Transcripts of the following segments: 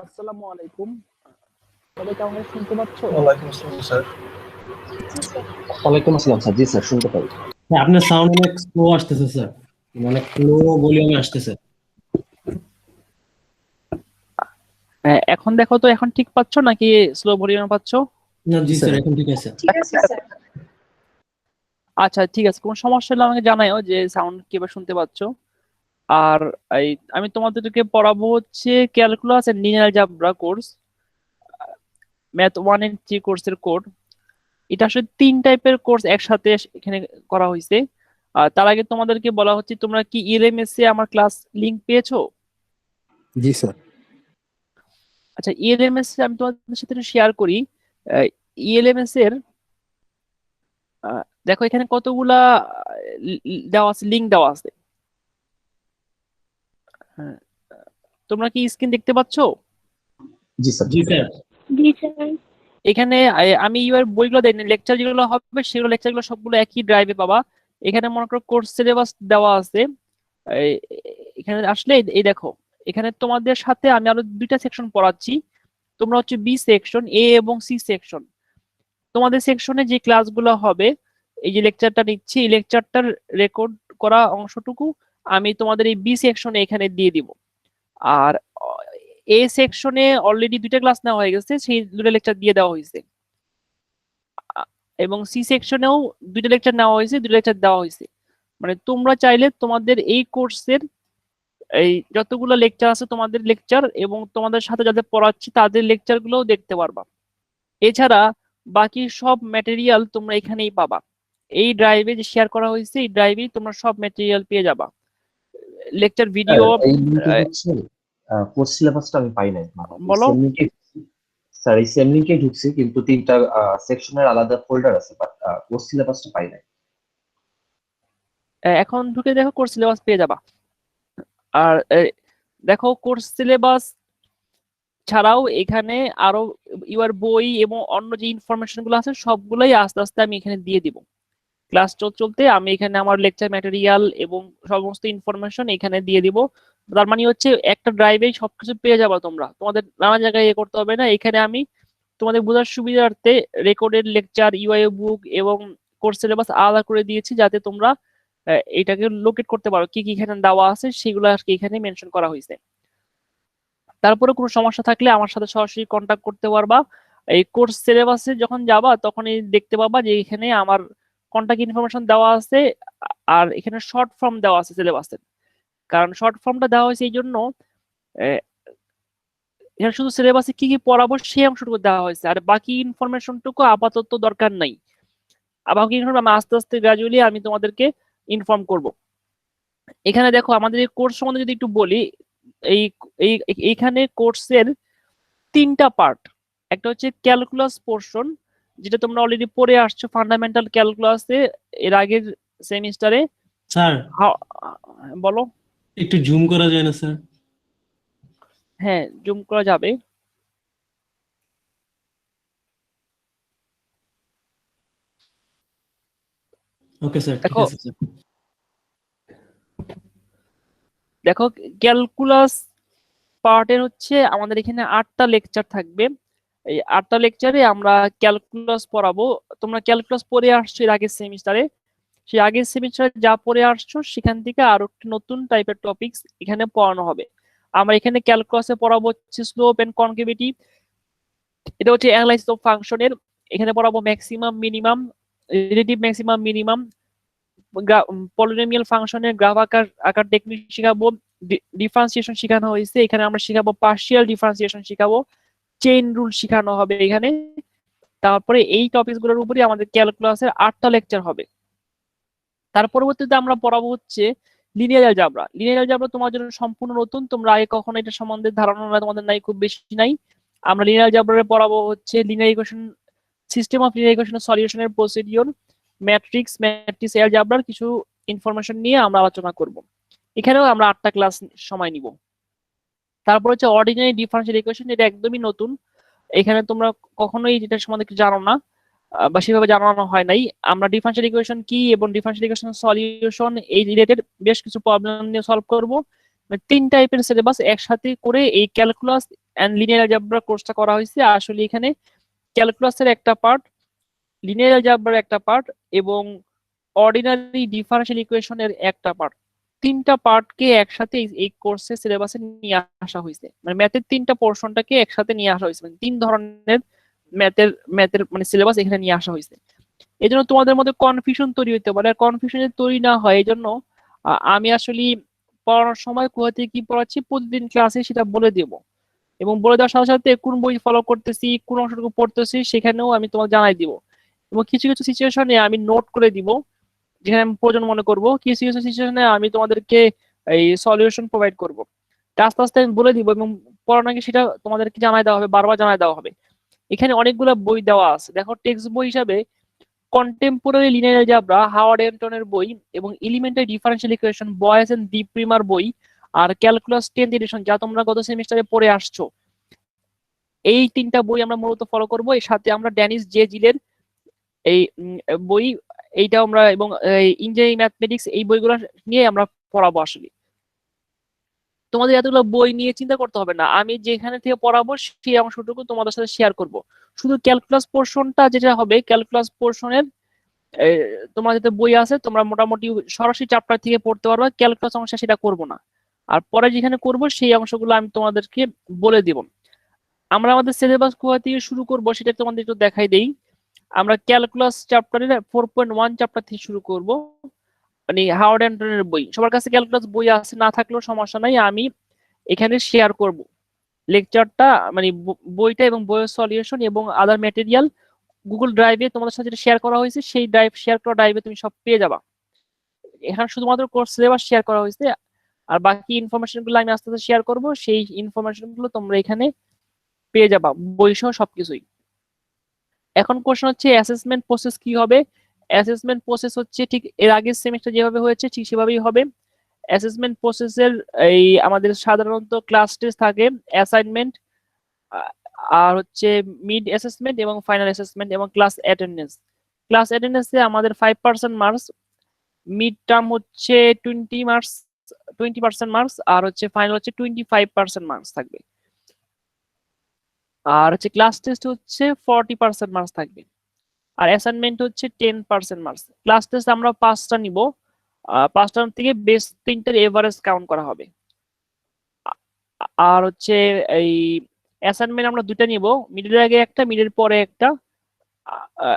আসসালামু আলাইকুম। সবাই কেমন আছেন, শুনতে পাচ্ছ? ওয়ালাইকুম আসসালাম স্যার। ওয়ালাইকুম আসসালাম স্যার। জি স্যার, শুনতে পাই। হ্যাঁ, আপনার সাউন্ড অনেক স্লো আসতেছে স্যার, অনেক লো ভলিউমে আসতেছে। হ্যাঁ, এখন দেখো তো, এখন ঠিক পাচ্ছ নাকি স্লো ভলিউমে পাচ্ছ? না জি স্যার। স্যার, এখন ঠিক আছে। আচ্ছা, ঠিক আছে, কোনো সমস্যা হলে আমাকে জানাও যে সাউন্ড কিভাবে শুনতে পাচ্ছ। আর এই আমি তোমাদেরকে পড়াবো হচ্ছে calculus and linear algebra course, math 1 and 3 কোর্সের কোড। এটা আসলে 3 টাইপের কোর্স একসাথে এখানে করা হয়েছে। আর তার আগে তোমাদেরকে বলা হচ্ছে, তোমরা কি ইএলএমএস এ আমার ক্লাস লিংক পেয়েছো? জি স্যার। আচ্ছা, ইএলএমএস আমি তোমাদের সাথে শেয়ার করি। ইএলএমএস এর দেখো এখানে কতগুলা দেওয়া আছে, লিংক দেওয়া আছে। হ্যাঁ, তোমরা কি স্ক্রিন দেখতে পাচ্ছ? জি স্যার। জি স্যার। এখানে আমি এবার বইগুলো দেই, লেকচার যেগুলো হবে সেগুলো লেকচারগুলো সবগুলো একই ড্রাইভে পাবা। এখানে মনে করো কোর্স সিলেবাস দেওয়া আছে। এই- এখানে আসলে এই দেখো, এখানে তোমাদের সাথে আমি আরো 2টা সেকশন পড়াচ্ছি। তোমরা হচ্ছে বি সেকশন, এ এবং সি সেকশন। তোমাদের সেকশনে যে ক্লাসগুলো হবে, এই যে লেকচারটা নিচ্ছি, এই লেকচারটার রেকর্ড করা অংশটুকু আমি তোমাদের এই বি সেকশনে এখানে দিয়ে দিব। আর এ সেকশনে অলরেডি 2টা ক্লাস নেওয়া হয়ে গেছে, সেই 2টা লেকচার দিয়ে দেওয়া হয়েছে। এবং সি সেকশনেও 2টা লেকচার নেওয়া হয়েছে, 2টা লেকচার দেওয়া হয়েছে। মানে তোমরা চাইলে তোমাদের এই কোর্সের এই যতগুলো লেকচার আছে, তোমাদের লেকচার এবং তোমাদের সাথে যাদের পড়াচ্ছি তাদের লেকচার গুলোও দেখতে পারবা। এছাড়া বাকি সব ম্যাটেরিয়াল তোমরা এখানেই পাবা। এই ড্রাইভে যে শেয়ার করা হয়েছে, এই ড্রাইভে তোমরা সব ম্যাটেরিয়াল পেয়ে যাবা, লেকচার ভিডিও। এই লিঙ্কে হচ্ছে কোর্স সিলেবাসটা আমি পাই নাই। বলো। সেম লিঙ্কে স্যার, এই সেম লিঙ্কে ঢুকছি, কিন্তু 3টা সেকশনের আলাদা ফোল্ডার আছে, বাট কোর্স সিলেবাসটা পাই নাই। এখন ঢুকে দেখো, কোর্স সিলেবাস পেয়ে যাবা। আর দেখো, কোর্স সিলেবাস ছাড়াও এখানে আরো ইউর বই এবং অন্য যে ইনফরমেশন গুলো আছে সবগুলোই আস্তে আস্তে আমি এখানে দিয়ে দিব। ক্লাস চলতে আমি এখানে আমার লেকচার ম্যাটেরিয়াল এবং সমস্ত ইনফরমেশন এখানে দিয়ে দিব। তার মানে হচ্ছে একটা ড্রাইভে সবকিছু পেয়ে যাবে, তোমরা তোমাদের নানা জায়গায় করতে হবে না। এখানে আমি তোমাদের বোঝার সুবিধার্থে রেকর্ডেড লেকচার, ইউআই বুক এবং কোর্স সিলেবাস আলাদা করে দিয়েছি, যাতে তোমরা এটাকে লোকেট করতে পারো কি কি এখানে দেওয়া আছে, সেগুলো আর কি এখানে মেনশন করা হয়েছে। তারপরে কোনো সমস্যা থাকলে আমার সাথে সরাসরি কন্ট্যাক্ট করতে পারবা। এই কোর্স সিলেবাসে যখন যাবা তখনই দেখতে পাবা যে এখানে আমার কন্ট্যাক্ট ইনফরমেশন দেওয়া আছে। আর এখানে শর্ট ফর্ম দেওয়া আছে সিলেবাসের। কারণ শর্ট ফর্মটা দেওয়া হয়েছে এই জন্য, এখানে শুধু সিলেবাসে কি কি পড়াবো সেই অংশটুকু দেওয়া হয়েছে, আর বাকি ইনফরমেশনটুকু আপাতত দরকার নাই। আর বাকি ইনফরমেশন আস্তে আস্তে গ্রাজুয়ালি আমি তোমাদেরকে ইনফর্ম করব। এখানে দেখো, আমাদের এই কোর্স সম্বন্ধে যদি একটু বলি, এই এইখানে কোর্সের 3টা পার্ট। একটা হচ্ছে ক্যালকুলাস পোর্শন, যেটা তোমরা অলরেডি পড়ে আসছো ফান্ডামেন্টাল ক্যালকুলাসে এর আগের সেমিস্টারে। স্যার, বলো। একটু জুম করা যায় না স্যার? হ্যাঁ, জুম করা যাবে। ওকে স্যার, ঠিক দেখো আছে স্যার। দেখো ক্যালকুলাস পার্টের হচ্ছে আমাদের এখানে 8টা লেকচার থাকবে। এই 8টা লেকচারে আমরা ক্যালকুলাস পড়াবো। তোমরা ক্যালকুলাস পড়ে আসছো এর আগের সেমিস্টারে, সেই আগের সেমিস্টারে যা পড়ে আসছো সেখান থেকে আরো একটু নতুন টাইপের টপিকস এখানে পড়ানো হবে। আমরা এখানে ক্যালকুলাসে পড়াবো হচ্ছে স্লোপ এন্ড কনকেভিটি, এটা হচ্ছে অ্যানালাইসিস অফ ফাংশনের। এখানে পড়াবো maximum minimum, relative maximum minimum, polynomial ফাংশনের গ্রাফ আকার আকার টেকনিক শিখাবো। ডিফারেন্সিয়েশন শেখানো হয়েছে, এখানে আমরা শিখাবো পার্শিয়াল ডিফারেন্সিয়েশন শিখাবো, চেইন রুল শেখানো হবে এখানে। তারপরে এই টপিকস গুলোর উপরে আমাদের ক্যালকুলাসের 8টা লেকচার হবে। তার পরবর্তীতে আমরা পড়াবো হচ্ছে লিনিয়ার অ্যালজেব্রা। লিনিয়ার অ্যালজেব্রা তোমার জন্য সম্পূর্ণ নতুন, তোমরা আগে কখনো এটা সম্বন্ধে ধারণা তোমাদের নাই, খুব বেশি নাই। আমরা লিনিয়ার অ্যালজেব্রা পড়াবো হচ্ছে linear equation, system of linear equation সলিউশনের প্রসিডিওর, ম্যাট্রিক্স অ্যালজেব্রার কিছু ইনফরমেশন নিয়ে আমরা আলোচনা করব। এখানেও আমরা 8টা ক্লাস সময় নিব। তারপর হচ্ছে অর্ডিনারি ডিফারেনশিয়াল ইকুয়েশন, এটা একদমই নতুন। এখানে তোমরা কখনোই যেটা সম্বন্ধে কিছু জানো না, বা সেভাবে জানানো হয় নাই। আমরা ডিফারেনশিয়াল ইকুয়েশন কি এবং ডিফারেনশিয়াল ইকুয়েশন সলিউশন এই রিলেটেড বেশ কিছু প্রবলেম নিয়ে সলভ করব। মানে 3 টাইপের সিলেবাস একসাথে করে এই ক্যালকুলাস এন্ড লিনিয়ার অ্যালজেব্রা কোর্সটা করা হয়েছে। আসলে এখানে ক্যালকুলাসের একটা পার্ট, লিনিয়ার অ্যালজেব্রার একটা পার্ট এবং অর্ডিনারি ডিফারেনশিয়াল ইকুয়েশনের একটা পার্ট, 3টা পার্টকে একসাথে এই কোর্সের সিলেবাসে নিয়ে আসা হয়েছে। মানে ম্যাথের 3টা পোর্শনটাকে একসাথে নিয়ে আসা হয়েছে, মানে 3 ধরনের ম্যাথের মানে সিলেবাস এখানে নিয়ে আসা হয়েছে। এই জন্য তোমাদের মধ্যে কনফিউশন তৈরি হতে পারে, আর কনফিউশন তৈরি না হয় এই জন্য আমি আসলে পড়ানোর সময় কোথা থেকে কি পড়াচ্ছি প্রতিদিন ক্লাসে সেটা বলে দেব, এবং বলে দেওয়ার সাথে সাথে কোন বই ফলো করতেছি, কোন অংশটুকু পড়তেছি সেখানেও আমি তোমাকে জানাই দিব। এবং কিছু কিছু সিচুয়েশনে আমি নোট করে দিব যেখানে আমি প্রয়োজন মনে করব, কিছু কিছু সিচুয়েশনে আমি তোমাদেরকে এই সলিউশন প্রোভাইড করব। আস্তে আস্তে আমি বলে দিব এবং পড়ানোর আগে সেটা তোমাদেরকে জানাই দেওয়া হবে, বারবার জানাই দেওয়া হবে। এখানে অনেকগুলো বই দেওয়া আছে, দেখো টেক্সট বই হিসাবে কন্টেম্পোরারি লিনিয়ার অ্যালজেব্রা হাওয়ার্ড এন্টনের বই, এবং এলিমেন্টারি ডিফারেনশিয়াল ইকুয়েশন বয়েস এন্ড দ্বীপ প্রিমার বই, আর ক্যালকুলাস 10th এডিশন যা তোমরা গত সেমিস্টারে পড়ে আসছো, এই 3টা বই আমরা মূলত ফলো করব। এর সাথে আমরা ড্যানিস জে জিলের এই বই এইটা আমরা, এবং ইঞ্জিনিয়ারিং ম্যাথমেটিক্স এই বইগুলো নিয়ে আমরা পড়াবো। আসলে তোমাদের এতগুলো বই নিয়ে চিন্তা করতে হবে না, আমি যেখানে থেকে পড়াবো সেই অংশটুকু তোমাদের সাথে শেয়ার করব। শুধু ক্যালকুলাস পোর্শনটা যেটা হবে, ক্যালকুলাস পোর্শনের তোমার যাতে বই আছে তোমরা মোটামুটি সরাসরি চ্যাপ্টার থেকে পড়তে পারবে, ক্যালকুলাস অংশ সেটা করব না। আর পরে যেখানে করব সেই অংশগুলো আমি তোমাদেরকে বলে দিব। আমরা আমাদের সিলেবাস কোথা থেকে শুরু করব সেটা তোমাদের একটু দেখাই দেই। আমরা ক্যালকুলাস চ্যাপ্টারের 4.1 চ্যাপ্টার থেকে শুরু করব, মানে হাওয়ার্ড এন্টনের বই। সবার কাছে ক্যালকুলাস বই আছে, না থাকলেও সমস্যা নাই, আমি এখানে শেয়ার করব লেকচারটা, মানে বইটা এবং বইয়ের সলিউশন এবং আদার ম্যাটেরিয়াল গুগল ড্রাইভে তোমাদের সাথে শেয়ার করা হয়েছে, সেই শেয়ার করা ড্রাইভে তুমি সব পেয়ে যাবা। এখানে শুধুমাত্র কোর্স সিলেবাস শেয়ার করা হয়েছে, আর বাকি ইনফরমেশন গুলো আমি আস্তে আস্তে শেয়ার করব, সেই ইনফরমেশন গুলো তোমরা এখানে পেয়ে যাবা, বই সহ সবকিছুই। এখন কোশ্চেন হচ্ছে অ্যাসেসমেন্ট প্রসেস কি হবে। অ্যাসেসমেন্ট প্রসেস হচ্ছে ঠিক এর আগের সেমিস্টার যেভাবে হয়েছে ঠিক সেভাবেই হবে। অ্যাসেসমেন্ট প্রসেসের এই আমাদের সাধারণত ক্লাস টেস্ট থাকে, অ্যাসাইনমেন্ট, আর হচ্ছে মিড অ্যাসেসমেন্ট এবং ফাইনাল অ্যাসেসমেন্ট, এবং ক্লাস অ্যাটেন্ডেন্স। ক্লাস অ্যাটেন্ডেন্সে আমাদের 5% মার্কস, মিড টার্ম হচ্ছে 20% মার্কস, আর হচ্ছে ফাইনাল হচ্ছে 25% মার্কস থাকবে। আর হচ্ছে ক্লাস টেস্ট হচ্ছে 40% মার্কস থাকবে, আর অ্যাসাইনমেন্ট হচ্ছে 10% মার্কস। ক্লাস টেস্ট আমরা 5টা নিব, 5টা থেকে বেস্ট 3টার এভারেজ কাউন্ট করা হবে। আর হচ্ছে এই অ্যাসাইনমেন্ট আমরা 2টা নিব, মিডের আগে একটা, মিডের পরে একটা।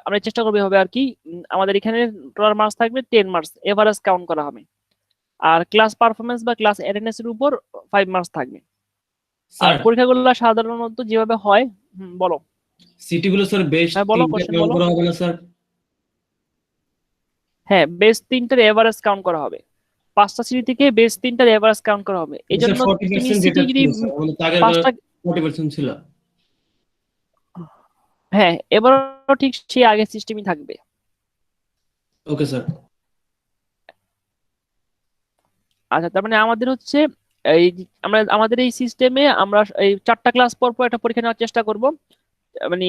আমরা চেষ্টা করবো হবে আর কি, আমাদের এখানে টোটাল মার্কস থাকবে 10 মার্কস, এভারেজ কাউন্ট করা হবে। আর ক্লাস পারফরমেন্স বা ক্লাস অ্যাটেন্ডেন্স এর উপর 5 মার্কস থাকবে। আর স্যার পরীক্ষাগুলো সাধারণত যেভাবে হয়, বলো। সিটি গুলো স্যার বেশ হ্যাঁ বলো, 3টা কোশ্চেন কাউন্ট বলো। করা হবে না স্যার? হ্যাঁ, বেস 3টার এভারেজ কাউন্ট করা হবে, 5টা সিটি থেকে বেস 3টার এভারেজ কাউন্ট করা হবে। এই স্যার জন্য তুমি 40% সিটি যেটা যদি ছিল স্যার আমাদের তো আগের 5টা, 40% ছিল। হ্যাঁ এবারও ঠিক সেই আগের সিস্টেমই থাকবে। Okay sir. আচ্ছা, তার মানে আমাদের হচ্ছে এই আমরা আমাদের এই সিস্টেমে আমরা এই 4টা ক্লাস পর পর একটা পরীক্ষা নেওয়ার চেষ্টা করব, মানে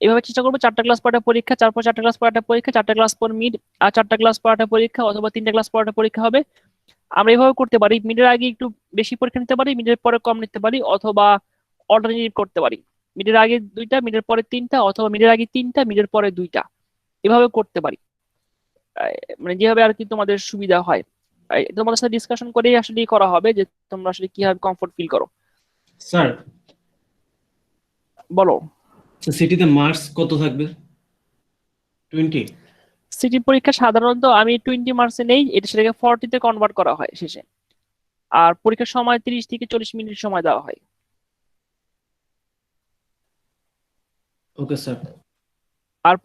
এভাবে চেষ্টা করবো 4টা ক্লাস পর একটা পরীক্ষা, 4টা ক্লাস পর একটা পরীক্ষা, 4টা ক্লাস পর মিড, আর 4টা ক্লাস পর একটা পরীক্ষা, অথবা 3টা ক্লাস পর একটা পরীক্ষা হবে। আমরা এভাবে করতে পারি, মিডের আগে একটু বেশি পরীক্ষা নিতে পারি, মিডের পরে কম নিতে পারি, অথবা অল্টারনেটিভ করতে পারি, মিডের আগে 2টা, মিডের পরে 3টা, অথবা মিডের আগে 3টা, মিডের পরে 2টা, এভাবে করতে পারি। মানে যেভাবে আর কি তোমাদের সুবিধা হয়। তোমাদের সাথে ডিসকাশন করেই আসলে করা হবে যে তোমরা আসলে কিভাবে কমফোর্ট ফিল করো। স্যার বলো। সিটিতে মার্কস কত থাকবে? 20? সিটি পরীক্ষা সাধারণত আমি 20 মার্কসে নেই, এটা সেটাকে 40-তে কনভার্ট করা হয় শেষে। আর পরীক্ষার সময় 30 থেকে 40 মিনিট সময় দেওয়া হয়। Okay sir. আর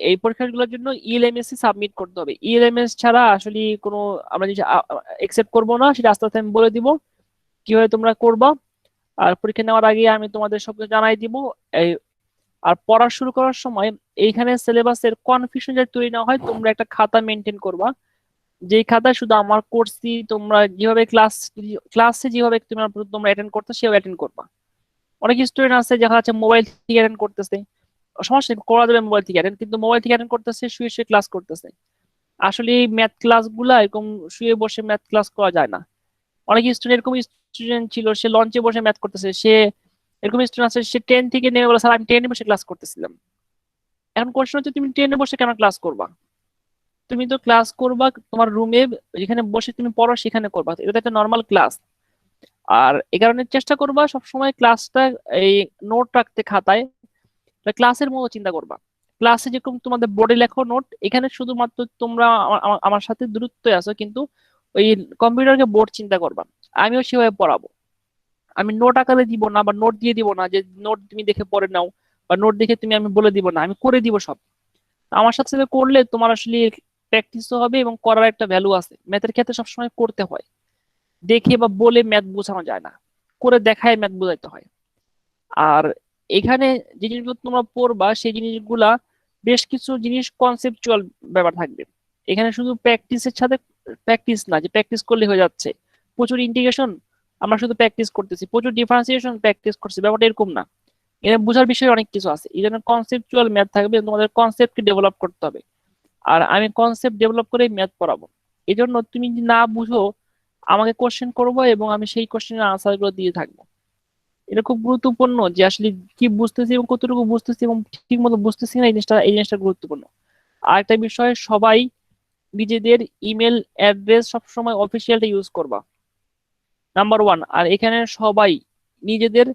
এই পরীক্ষাগুলোর জন্য ইএলএমএস সাবমিট করতে হবে। ইএলএমএস ছাড়া আসলে কোনো আমরা যেটা একসেপ্ট করব না, সেটা আস্তে আস্তে আমি বলে দিব কিভাবে তোমরা করবা। আর পরীক্ষা নেওয়ার আগে আমি তোমাদের সবকিছু জানাই দিব। আর পড়া শুরু করার সময় এইখানে সিলেবাসের কনফিউশন যাতে তৈরি না হয়, তোমরা একটা খাতা মেনটেন করবা, যেই খাতায় শুধু আমার কোর্সই তোমরা যেভাবে ক্লাসে যেভাবে তোমরা অ্যাটেন্ড করতে সেভাবে অ্যাটেন্ড করবা। অনেক স্টুডেন্ট আছে দেখা যাচ্ছে মোবাইল থেকে অ্যাটেন্ড করতেছে, সমস্যা নেই, করা যাবে মোবাইল থেকে অ্যাটেন্ড, কিন্তু মোবাইল থেকে অ্যাটেন্ড করতেছে, শুয়ে শুয়ে ক্লাস করতেছে। আসলে ম্যাথ ক্লাস গুলা এরকম শুয়ে বসে ম্যাথ ক্লাস করা যায় না। অনেক স্টুডেন্ট এরকম স্টুডেন্ট ছিল, সে লঞ্চে বসে ম্যাথ করতেছে, সে এরকম স্টুডেন্ট আছে সে 10 থেকে নেমে বলে স্যার আমি 10 এ বসে ক্লাস করতেছিলাম। এখন কোশ্চেন হচ্ছে তুমি 10 এ বসে কেন ক্লাস করবা? তুমি তো ক্লাস করবা তোমার রুমে, যেখানে বসে তুমি পড়ো সেখানে করবা, এটা তো একটা নর্মাল ক্লাস। আর এই কারণে চেষ্টা করবা সবসময় ক্লাসটা এই নোট রাখতে খাতায়, ক্লাসের মতো চিন্তা করবা। ক্লাসে যেরকম তোমাদের বোর্ডে লেখো নোট, এখানে শুধুমাত্র তোমরা আমার সাথে দূরত্বে আছো, কিন্তু ওই কম্পিউটারকে বোর্ড চিন্তা করবা। আমিও সেভাবে পড়াবো, আমি নোট আকারে দিব না বা নোট দিয়ে দিব না যে নোট তুমি দেখে পড়ে নাও, বা নোট দেখে তুমি আমি বলে দিব না, আমি করে দিব সব। আমার সাথে সাথে করলে তোমার আসলে প্র্যাকটিসও হবে এবং করার একটা ভ্যালু আছে। ম্যাথের ক্ষেত্রে সবসময় করতে হয়, দেখে বা বলে ম্যাথ বোঝানো যায় না, করে দেখায় ম্যাথ বোঝাইতে হয়। আর এখানে যে জিনিসগুলো তোমরা পড়বা সেই জিনিসগুলা বেশ কিছু জিনিস কনসেপচুয়াল ব্যাপার থাকবে। এখানে শুধু প্র্যাকটিসের সাথে প্র্যাকটিস না যে প্র্যাকটিস করলে হয়ে যাচ্ছে, প্রচুর ইন্টিগ্রেশন আমরা শুধু প্র্যাকটিস করতেছি, প্রচুর ডিফারেন্সিয়েশন প্র্যাকটিস করছি, ব্যাপারটা এরকম না। এখানে বোঝার বিষয় অনেক কিছু আছে, এই জন্য কনসেপচুয়াল ম্যাথ থাকবে, তোমাদের কনসেপ্টকে ডেভেলপ করতে হবে। আর আমি কনসেপ্ট ডেভেলপ করে ম্যাথ পড়াবো। এই জন্য তুমি যদি না বুঝো আমাকে কোশ্চেন করবো এবং আমি সেই কোশ্চেনের আনসার গুলো দিয়ে থাকবো। এটা খুব গুরুত্বপূর্ণ যে আসলে কি বুঝতেছি এবং কতটুকু বুঝতেছি এবং ঠিক মতো বুঝতেছি না, এই জিনিসটা গুরুত্বপূর্ণ। আর একটা বিষয়, সবাই নিজেদের ইমেল অ্যাড্রেস সবসময় অফিসিয়ালটা ইউজ করবা, নাম্বার ওয়ান। আর এখানে সবাই নিজেদের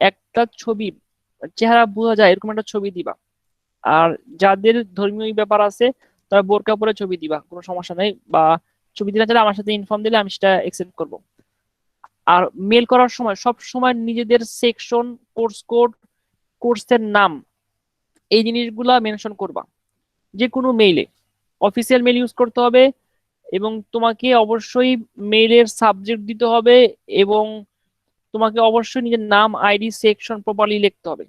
একটা ছবি, চেহারা বোঝা যায় এরকম একটা ছবি দিবা। আর যাদের ধর্মীয় ব্যাপার আছে তারা বোরকা পরে ছবি দিবা, কোনো সমস্যা নেই। বা ছবি দিলে চাইলে আমার সাথে ইনফর্ম দিলে আমি সেটা অ্যাকসেপ্ট করবো। আর মেল করার সময় সব সময় নিজেদের সেকশন, কোর্স কোড, কোর্সের নাম, এই জিনিসগুলা মেনশন করবা যে কোনো মেইলে। অফিসিয়াল মেল ইউজ করতে হবে এবং তোমাকে অবশ্যই মেইলের সাবজেক্ট দিতে হবে এবং তোমাকে অবশ্যই নিজের নাম, আইডি, সেকশন প্রপারলি লিখতে হবে।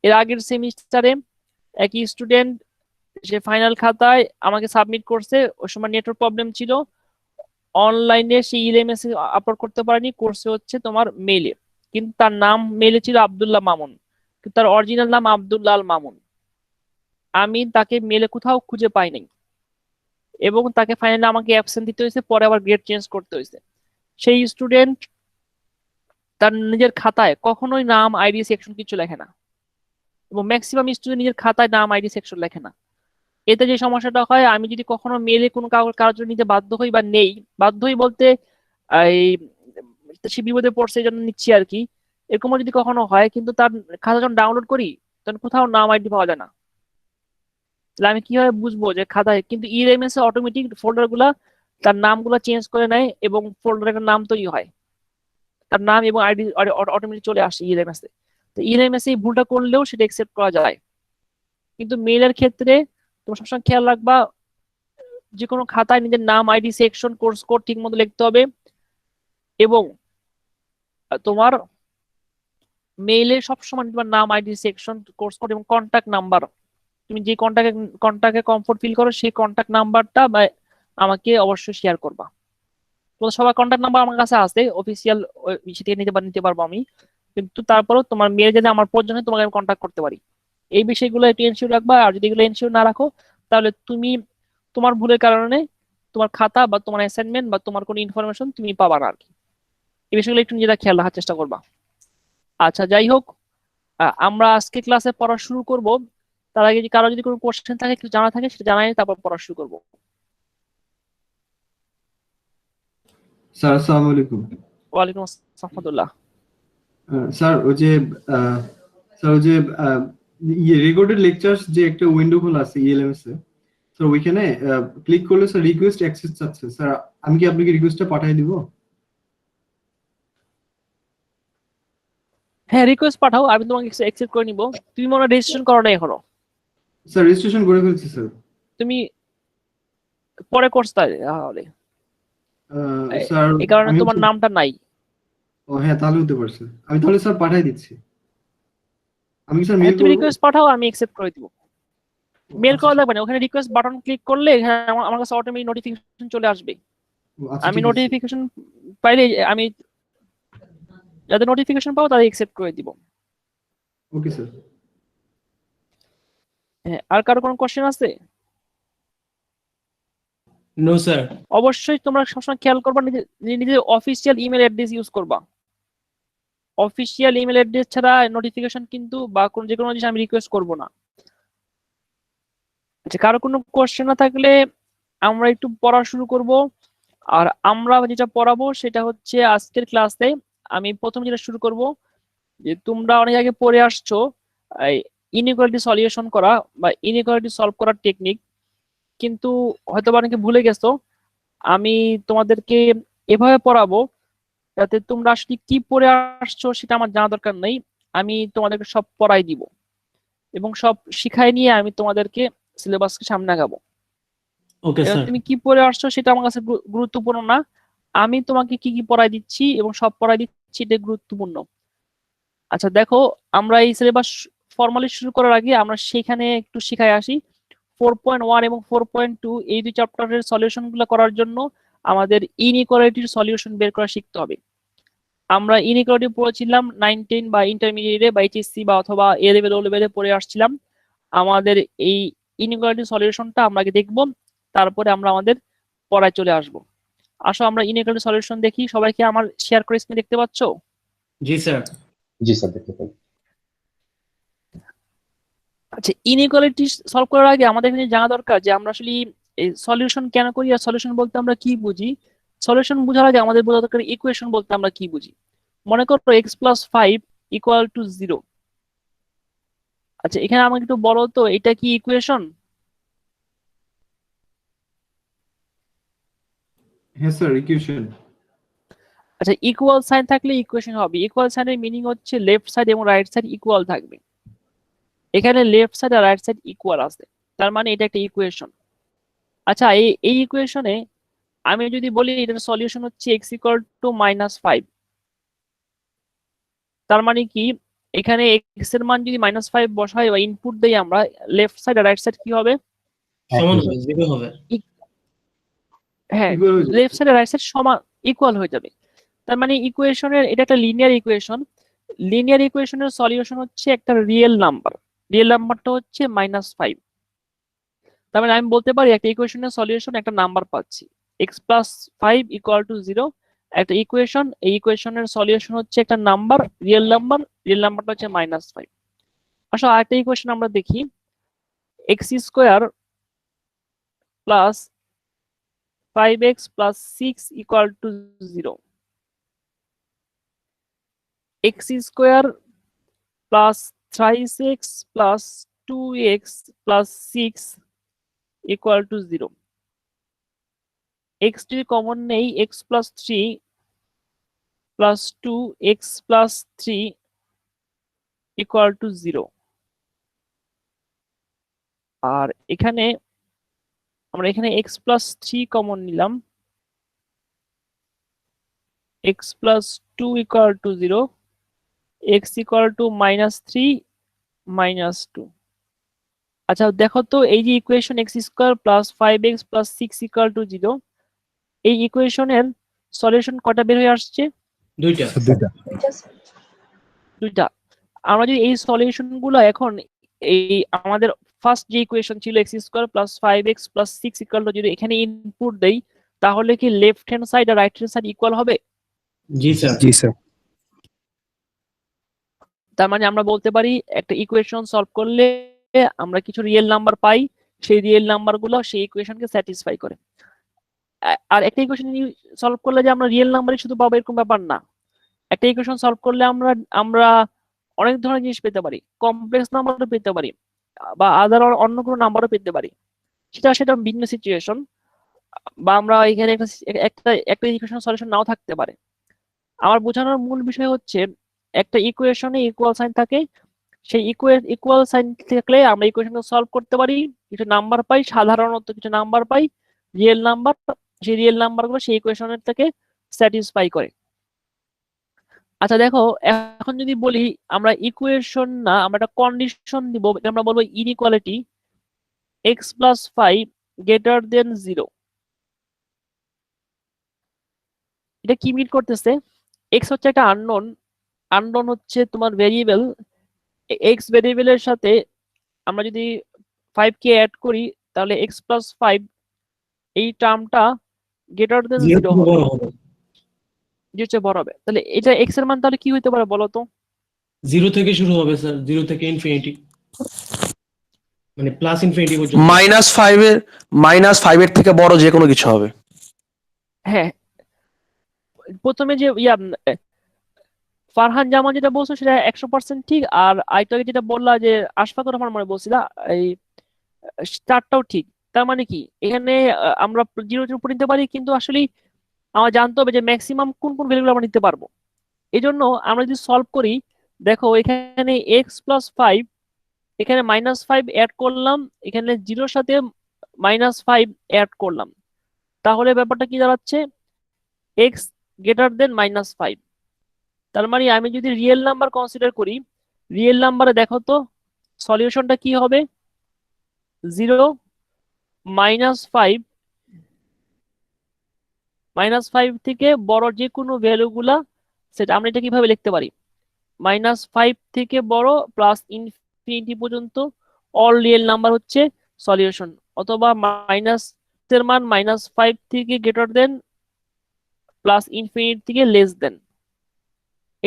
এর আগের সেমিস্টারে একই স্টুডেন্ট সে ফাইনাল খাতায় আমাকে সাবমিট করছে, ওই সময় নেটওয়ার্ক প্রবলেম ছিল, অনলাইনে সে ইএলএমএস আপলোড করতে পারেনি, কোর্সে হচ্ছে তোমার মেইলে। কিন্তু তার নাম মেইলে ছিল আব্দুল্লাহ মামুন, কিন্তু তার অরিজিনাল নাম আব্দুল্লাহ আল মামুন। আমি তাকে মেলে কোথাও খুঁজে পাই নাই এবং তাকে ফাইনালি আমাকে অ্যাবসেন্ট দিতে হয়েছে, পরে আবার গ্রেড চেঞ্জ করতে হয়েছে। সেই স্টুডেন্ট তার নিজের খাতায় কখনোই নাম, আইডি, সেকশন কিছু লেখে না, এবং ম্যাক্সিমাম স্টুডেন্ট নিজের খাতায় নাম, আইডি, সেকশন লেখে না। এতে যে সমস্যাটা হয়, আমি যদি কখনো মেলে কোনো কারোর জন্য নিতে বাধ্য হই বা নেই, বাধ্য হই বলতে এই সে বিপদে পড়ছে এই জন্য নিচ্ছি আর কি, এরকমও যদি কখনো হয়, কিন্তু তার খাতা যখন ডাউনলোড করি তখন কোথাও নাম, আইডি পাওয়া যায় না। তাহলে আমি কিভাবে বুঝবো যে খাতায়? কিন্তু ইএলএমএস এ অটোমেটিক ফোল্ডার গুলা তার নামগুলো চেঞ্জ করে নেয় এবং ফোল্ডারের একটা নাম তৈরি হয়, তার নাম এবং আইডি অটোমেটিক চলে আসে ইএলএমএস এ। তো ইএলএমএস এই ভুলটা করলেও সেটা একসেপ্ট করা যায়। কিন্তু মেইলের ক্ষেত্রে তোমার সবসময় খেয়াল রাখবা যে কোনো খাতায় নিজের নাম, আইডি, সেকশন, কোর্স কোড ঠিক মতো লিখতে হবে এবং তোমার মেইলে সবসময় তোমার নাম, আইডি, সেকশন, কোর্স কোড এবং কন্ট্যাক্ট নাম্বার, তুমি যে কন্ট্যাক্টে কমফোর্ট ফিল করো সেই কন্ট্যাক্ট নাম্বারটা আমাকে অবশ্যই শেয়ার করবা। তোমার সবার কন্ট্যাক্ট নাম্বার আমার কাছে আছে, অফিসিয়াল থেকে নিতে পারবো আমি, কিন্তু তারপরেও তোমার মেয়ে যদি আমার প্রয়োজন হয় তোমাকে আমি কন্ট্যাক্ট করতে পারি। এই বিষয়গুলো একটু এনশিওর রাখবা। আর যদি এগুলো এনশিওর না রাখো তাহলে তুমি তোমার ভুলের কারণে তোমার খাতা বা তোমার অ্যাসাইনমেন্ট বা তোমার কোনো ইনফরমেশন তুমি পাবা না আর কি। এই বিষয়গুলো একটু নিজেরা খেয়াল রাখার চেষ্টা করবা। আচ্ছা, যাই হোক, আমরা আজকে ক্লাসে পড়া শুরু করব। তার আগে কারো যদি কোনো কোশ্চেন থাকে, কিছু জানা থাকে, সেটা জানাই, তারপর পড়া শুরু করবো। স্যার আসসালামু আলাইকুম। ওয়ালাইকুম আসসালাম রহমতুল্লাহ। স্যার ওই যে আহ, স্যার ওই যে রেকর্ডেড লেকচার্স যে একটা উইন্ডো খোলা আছে ইএলএমএস এ, স্যার ওইখানে ক্লিক করলে স্যার রিকোয়েস্ট অ্যাক্সেস চাচ্ছে। স্যার আমি কি আপনাকে রিকোয়েস্টটা পাঠিয়ে দিব? হ্যাঁ, রিকোয়েস্ট পাঠাও, আমি তোমাকে অ্যাকসেপ্ট করে নিব। তুমি মনে হয় রেজিস্ট্রেশন করো না এখনো? স্যার রেজিস্ট্রেশন করে ফেলছি স্যার। তুমি পরে করছো তাহলে, স্যার এই কারণে আমি তোমার নামটা নাই। ও হ্যাঁ, তাহলে হতে পারছে। আমি তাহলে স্যার পাঠিয়ে দিচ্ছি। আমি কি স্যার হ্যাঁ, মেল তুমি করব? রিকোয়েস্ট পাঠাও, আমি অ্যাকসেপ্ট করে দিব। মেল আচ্ছা করা লাগবে না, ওখানে রিকোয়েস্ট বাটন ক্লিক করলে এখানে আমার কাছে অটোমেটিক নোটিফিকেশন চলে আসবে। আচ্ছা আমি ঠিক আছে স্যার। নোটিফিকেশন পাইলে আমি যাদের নোটিফিকেশন পাবো তাদের অ্যাকসেপ্ট করে দিব। Okay sir. হ্যাঁ, আর কারো কোনো কোশ্চেন আছে? No sir. অবশ্যই তোমরা সবসময় খেয়াল করবা নিজের অফিসিয়াল ইমেল অ্যাড্রেস ইউজ করবা। অফিসিয়াল ইমেল অ্যাড্রেস ছাড়া নোটিফিকেশন কিন্তু বা যে কোনো জিনিস আমি রিকোয়েস্ট করব না। আচ্ছা, কারো কোনো কোশ্চেন না থাকলে আমরা একটু পড়া শুরু করব। আর আমরা যেটা পড়াবো সেটা হচ্ছে আজকের ক্লাসে আমি প্রথম যেটা শুরু করব, যে তোমরা অনেক আগে পড়ে আসছো ইনইকুয়ালিটি সলিউশন করা বা ইনইকুয়ালিটি সলভ করার টেকনিক, কিন্তু হয়তো অনেকে ভুলে গেছো। আমি তোমাদেরকে এভাবে পড়াবো যাতে তোমরা আসলে কি পড়ে আসছো সেটা আমার জানা দরকার নেই, আমি তোমাদেরকে সব পড়াই দিব এবং সব শিখাই নিয়ে আমি তোমাদেরকে সিলেবাসকে সামনে আগাবো। ওকে এবার স্যার। তুমি কি পড়ে আসছো সেটা আমার কাছে গুরুত্বপূর্ণ না, আমি তোমাকে কি কি পড়াই দিচ্ছি এবং সব পড়াই দিচ্ছি এটা গুরুত্বপূর্ণ। আচ্ছা দেখো, আমরা এই সিলেবাস ফর্মালি শুরু করার আগে আমরা সেখানে একটু শিখাই আসি। 4.1 এবং 4.2 এই দুই চ্যাপ্টারের সলিউশন গুলো করার জন্য আমাদের ইনইকুয়ালিটির সলিউশন বের করা শিখতে হবে। আমরা ইনইকুয়ালিটি পড়েছিলাম 9-10 বা ইন্টারমিডিয়েটে বা এইচএসসি বা অথবা এ লেভেল ও লেভেলে পড়ে আসছিলাম। আমাদের এই ইনইকুয়ালিটি সলিউশনটা আমরা আগে দেখব, তারপরে আমরা আমাদের পড়ায় চলে আসব। আসো আমরা ইনইকুয়ালিটি সলিউশন দেখি। সবাইকে আমার শেয়ার করে স্ক্রিন দেখতে পাচ্ছো? জি স্যার। জি স্যার, দেখতে পাই। আচ্ছা, ইনইকুয়ালিটি সলভ করার আগে আমাদের এখানে জানা দরকার যে আমরা আসলে এই সলিউশন কেন করি আর সলিউশন বলতে আমরা কি বুঝি। সলিউশন বোঝার আগে আমাদের বোঝা দরকার ইকুয়েশন বলতে আমরা কি বুঝি। মনে করো x+5 = 0। আচ্ছা, এখানে আমাকে একটু বলো তো এটা কি ইকুয়েশন? হ্যাঁ স্যার, ইকুয়েশন। আচ্ছা, ইকুয়াল সাইন থাকলে ইকুয়েশন হবে। ইকুয়াল সাইনের মিনিং হচ্ছে লেফট সাইড এবং রাইট সাইড ইকুয়াল থাকবে। এখানে লেফট সাইড আর রাইট সাইড ইকুয়াল আছে, তার মানে এটা একটা ইকুয়েশন। আচ্ছা, এই ইকুয়েশনে আমি যদি বলি এটার সলিউশন হচ্ছে x = -5, তার মানে কি এখানে x এর মান যদি -5 বসাই বা ইনপুট দেই আমরা, লেফট সাইড আর রাইট সাইড কি হবে? সমান হবে, 0 হবে। হ্যাঁ, Equal হয়ে যাবে। লেফট সাইড আর রাইট সাইড সমান ইকুয়াল হয়ে যাবে। তার মানে ইকুয়েশনের এটা একটা লিনিয়ার ইকুয়েশন। লিনিয়ার ইকুয়েশনের সলিউশন হচ্ছে একটা রিয়েল নাম্বার। রিয়েল নাম্বারটা হচ্ছে -5। তার মানে আমি বলতে পারি একটা ইকুয়েশনের সলিউশন একটা নাম্বার পাচ্ছি, x+5 = 0 একটা ইকুয়েশন। এই ইকুয়েশনের সলিউশন হচ্ছে একটা নাম্বার, রিয়েল নাম্বার। রিয়েল নাম্বারটা হচ্ছে -5। আসলে আরেকটা ইকুয়েশন আমরা দেখি, x² + 5x + 6 = 0। x² + 3x + 2x + 6 = 0। x যদি কমন নেই, x+3 + 2x + 3 = 0। আর এখানে আমরা x+3 কমন নিলাম, x+2 = 0, x = -3 -2। আচ্ছা দেখো তো, এই যে ইকুয়েশন x² + 5x + 6 = 0, এই ইকুয়েশনের সলিউশন কটা বের হয়ে আসছে? দুইটা। দুইটা। দুইটা। আমরা যদি এই সলিউশন গুলো এখন এই আমাদের ফার্স্ট যে ইকুয়েশন ছিল x² + 5x + 6 = 0 এখানে ইনপুট দেই, তাহলে কি লেফট হ্যান্ড সাইড আর রাইট হ্যান্ড সাইড ইকুয়াল হবে? জি স্যার। জি স্যার। তার মানে আমরা বলতে পারি একটা ইকুয়েশন সলভ করলে আমরা কিছু রিয়েল নাম্বার পাই, সেই রিয়েল নাম্বার গুলো সেই ইকুয়েশনকে স্যাটিসফাই করে। আর একটা ইকুয়েশন সলভ করলে যে আমরা রিয়েল নাম্বারই শুধু পাবো এরকম ব্যাপার না। একটা ইকুয়েশন সলভ করলে আমরা অনেক ধরনের জিনিস পেতে পারি, কমপ্লেক্স নাম্বারও পেতে পারি বা আদার অন্য কোনো নাম্বারও পেতে পারি। সেটা ভিন্ন সিচুয়েশন, বা আমরা এখানে একটা একটা ইকুয়েশন সলিউশন নাও থাকতে পারে। আমার বোঝানোর মূল বিষয় হচ্ছে একটা ইকুয়েশনে ইকুয়াল সাইন থাকে, সেই ইকুয়াল সাইন থাকলে আমরা ইকুয়েশনটা সলভ করতে পারি, কিছু নাম্বার পাই, সাধারণত কিছু নাম্বার পাই রিয়েল নাম্বার। সেই রিয়েল নাম্বারগুলো সেই ইকুয়েশনের থেকে স্যাটিসফাই করে। আচ্ছা দেখো, এখন যদি বলি আমরা ইকুয়েশন না, আমরা একটা কন্ডিশন দিব, আমরা বলবো ইনইকুয়ালিটি x+5 > 0। এটা কি মিন করতেছে? x হচ্ছে একটা আননোন, আননোন হচ্ছে তোমার ভেরিয়েবল। x ভেরিয়েবলের সাথে আমরা যদি 5 কে অ্যাড করি তাহলে x+5 এই টার্মটা গ্রেটার দেন 0 জিরো থেকে হবে, বড় হবে, যে চেয়ে বড় হবে। তাহলে এটা এক্স এর মান তাহলে কি হতে পারে বলো তো? 0 থেকে শুরু হবে স্যার, 0 থেকে ইনফিনিটি, মানে প্লাস ইনফিনিটি পর্যন্ত। -5 এর থেকে বড় যে কোনো কিছু হবে। হ্যাঁ, প্রথমে যে ফারহান জামান যেটা বলছো সেটা 100% ঠিক, আর আইটাকে যেটা বললা যে আশফাকুর রহমান মনে বলছিলা এই চারটাও ঠিক। তার মানে কি এখানে আমরা 0 উপর নিতে পারি, কিন্তু আসলে আমার জানতে হবে যে ম্যাক্সিমাম কোন কোন ভ্যালুগুলো আমরা নিতে পারবো। এই জন্য আমরা যদি সলভ করি, দেখো এখানে x+5, এখানে -5 অ্যাড করলাম, এখানে 0-র সাথে -5 অ্যাড করলাম, তাহলে ব্যাপারটা কি দাঁড়াচ্ছে, x গ্রেটার দেন -5। তার মানে আমি যদি রিয়েল নাম্বার কনসিডার করি, রিয়েল নাম্বারে দেখো তো সলিউশনটা কি হবে, 0 -5, -5 থেকে বড় যে কোনো ভ্যালুগুলা, সেটা আমরা এটা কিভাবে লিখতে পারি, -5 থেকে বড় প্লাস ইনফিনিটি পর্যন্ত অল রিয়েল নাম্বার হচ্ছে সলিউশন, অথবা মাইনাস এর মান -5 থেকে গ্রেটার দেন প্লাস ইনফিনিটি থেকে লেস দেন,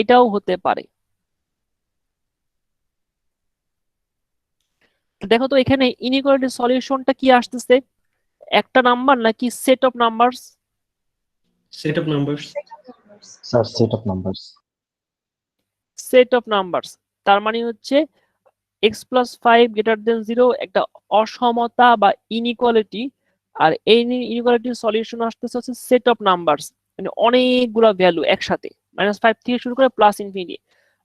এটাও হতে পারে। দেখো তো এখানে ইনইকুয়ালিটি সলিউশনটা কি আসতেছে, একটা নাম্বার নাকি set of numbers? Set of numbers. Sir set of numbers. Set of numbers, তার মানে হচ্ছে x+5 গ্রেটার দেন 0 একটা অসমতা বা ইনইকুয়ালিটি, আর এই ইনইকুয়ালিটির সলিউশন আসতেছে হচ্ছে সেট অফ নাম্বারস, মানে অনেকগুলো ভ্যালু একসাথে, -5 থেকে শুরু করে প্লাস ইনফিনিটি,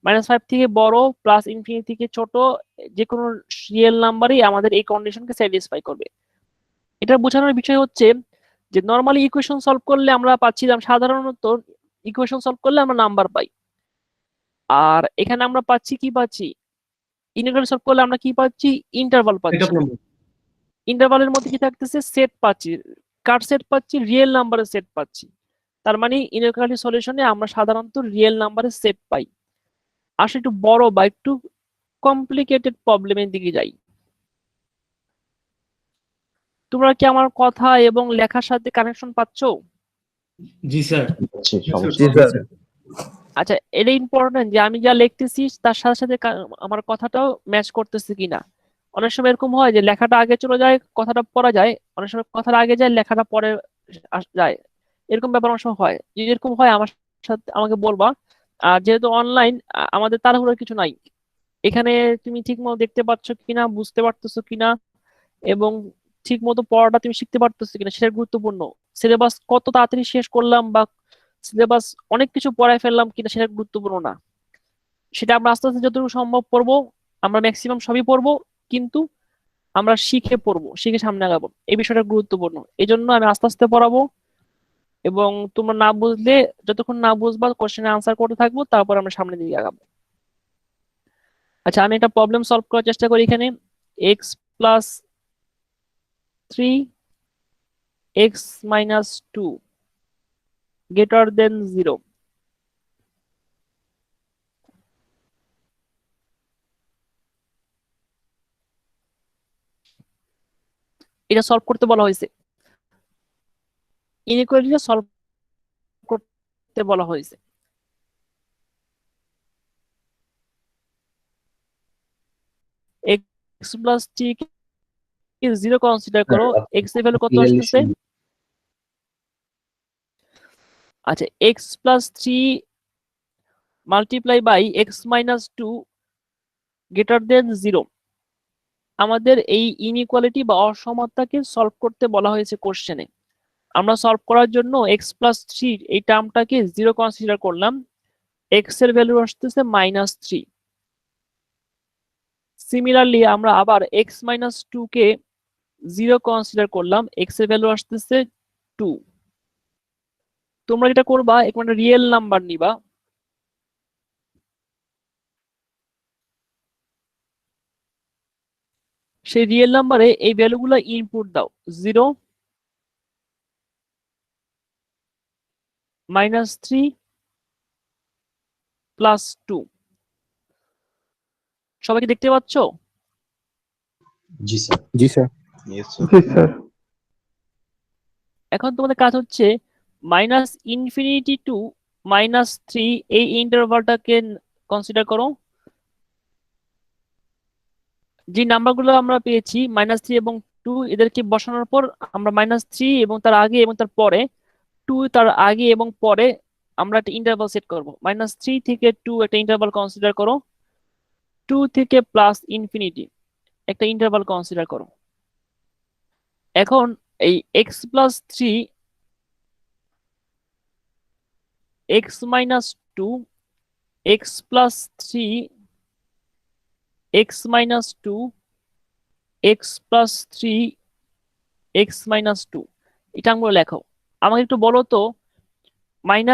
-5 থেকে বড় প্লাস ইনফিনিটি থেকে ছোট যে কোনো রিয়েল নাম্বারই আমাদের এই কন্ডিশনকে স্যাটিসফাই করবে। এটা বোঝানোর বিষয় হচ্ছে যে নরমালি ইকুয়েশন সলভ করলে আমরা পাচ্ছিলাম, সাধারণত ইকুয়েশন সলভ করলে আমরা নাম্বার পাই, আর এখানে আমরা পাচ্ছি কি পাচ্ছি, ইন্টিগ্রাল সলভ করলে আমরা কি পাচ্ছি, ইন্টারভাল সেট পাচ্ছি। Of number. ইন্টারভালের মধ্যে কি থাকতেছে, সেট পাচ্ছি, কার সেট পাচ্ছি, রিয়েল নাম্বারের সেট পাচ্ছি। তার মানে ইনইকুয়ালিটি সলিউশনে আমরা সাধারণত রিয়েল নাম্বারের সেট পাই। আসলে একটু বড় বা একটু কমপ্লিকেটেড প্রবলেমের দিকে যাই। তোমরা কি আমার কথা এবং লেখার সাথে কানেকশন পাচ্ছো? জি স্যার। জি স্যার। আচ্ছা, এটা ইম্পর্টেন্ট যে আমি যা লিখতেছি তার সাথে সাথে আমার কথাটাও ম্যাচ করতেছে কিনা। অনেক সময় এরকম হয় যে লেখাটা আগে চলে যায়, কথাটা পরে যায়, অনেক সময় কথাটা আগে যায়, লেখাটা পরে যায়, এরকম ব্যাপার অনেক সময় হয়। যদি এরকম হয় আমার সাথে আমাকে বলবা। আর যেহেতু অনলাইন, আমাদের তাড়াহুড়োর কিছু নাই, এখানে তুমি ঠিক মতো দেখতে পাচ্ছ কিনা, বুঝতে পারতেছো কিনা, এবং ঠিক মতো পড়াটা তুমি শিখতে পারতেছো কিনা সেটা গুরুত্বপূর্ণ। সিলেবাস কত তাড়াতাড়ি শেষ করলাম বা সিলেবাস অনেক কিছু পড়ায় ফেললাম কিনা সেটা গুরুত্বপূর্ণ না, সেটা আমরা আস্তে আস্তে যতটুকু সম্ভব পড়বো, আমরা ম্যাক্সিমাম সবই পড়বো, কিন্তু আমরা শিখে পড়বো, শিখে সামনে আগাবো, এই বিষয়টা গুরুত্বপূর্ণ। এই জন্য আমি আস্তে আস্তে পড়াবো, এবং তোমরা না বুঝলে যতক্ষণ না বুঝবা কোশ্চেনে আনসার করতে থাকবো, তারপর আমরা সামনের দিকে আগাবো। আচ্ছা, আমি একটা প্রবলেম সলভ করার চেষ্টা করি। এখানে x+3 x-2 greater than 0, এটা সলভ করতে বলা হয়েছে, ইনইকুয়ালিটি সলভ করতে বলা হয়েছে। x+t কে 0 কনসিডার করো, x এর ভ্যালু কত আসতেছে, আচ্ছা x+3 multiply by x-2 greater than 0, আমাদের এই ইনইকুয়ালিটি বা অসমতাকে সলভ করতে বলা হয়েছে কোশ্চেনে। আমরা সলভ করার জন্য x+3 এই টার্মটাকে 0 কনসিডার করলাম, x এর ভ্যালু আসতেছে -3। সিমিলারলি আমরা আবার x-2 কে 0 কনসিডার করলাম, x এর ভ্যালু আসতেছে 2। তোমরা যেটা করবা, একটা রিয়েল নাম্বার নিবা, সেই রিয়েল নাম্বারে এই ভ্যালুগুলো ইনপুট দাও, 0 -3 +2। সবাইকে দেখতে পাচ্ছ? জি স্যার। জি স্যার। জি স্যার। এখন তোমাদের কাজ হচ্ছে -∞ টু -3 এই ইন্টারভালটাকে কনসিডার করো। যে নাম্বারগুলো আমরা পেয়েছি -3 এবং 2 এদেরকে বসানোর পর আমরা -3 এবং তার আগে এবং তার পরে 2 তার আগে এবং পরে আমরা একটা ইন্টারভাল সেট করব। -3 থেকে 2 একটা ইন্টারভাল কনসিডার করো, 2 থেকে +∞ একটা ইন্টারভাল কনসিডার করো। এখন এই x+3 x-2 x+3 x-2 x+3 x-2 এটা আমরা লেখো। আমাকে একটু বলো তো -∞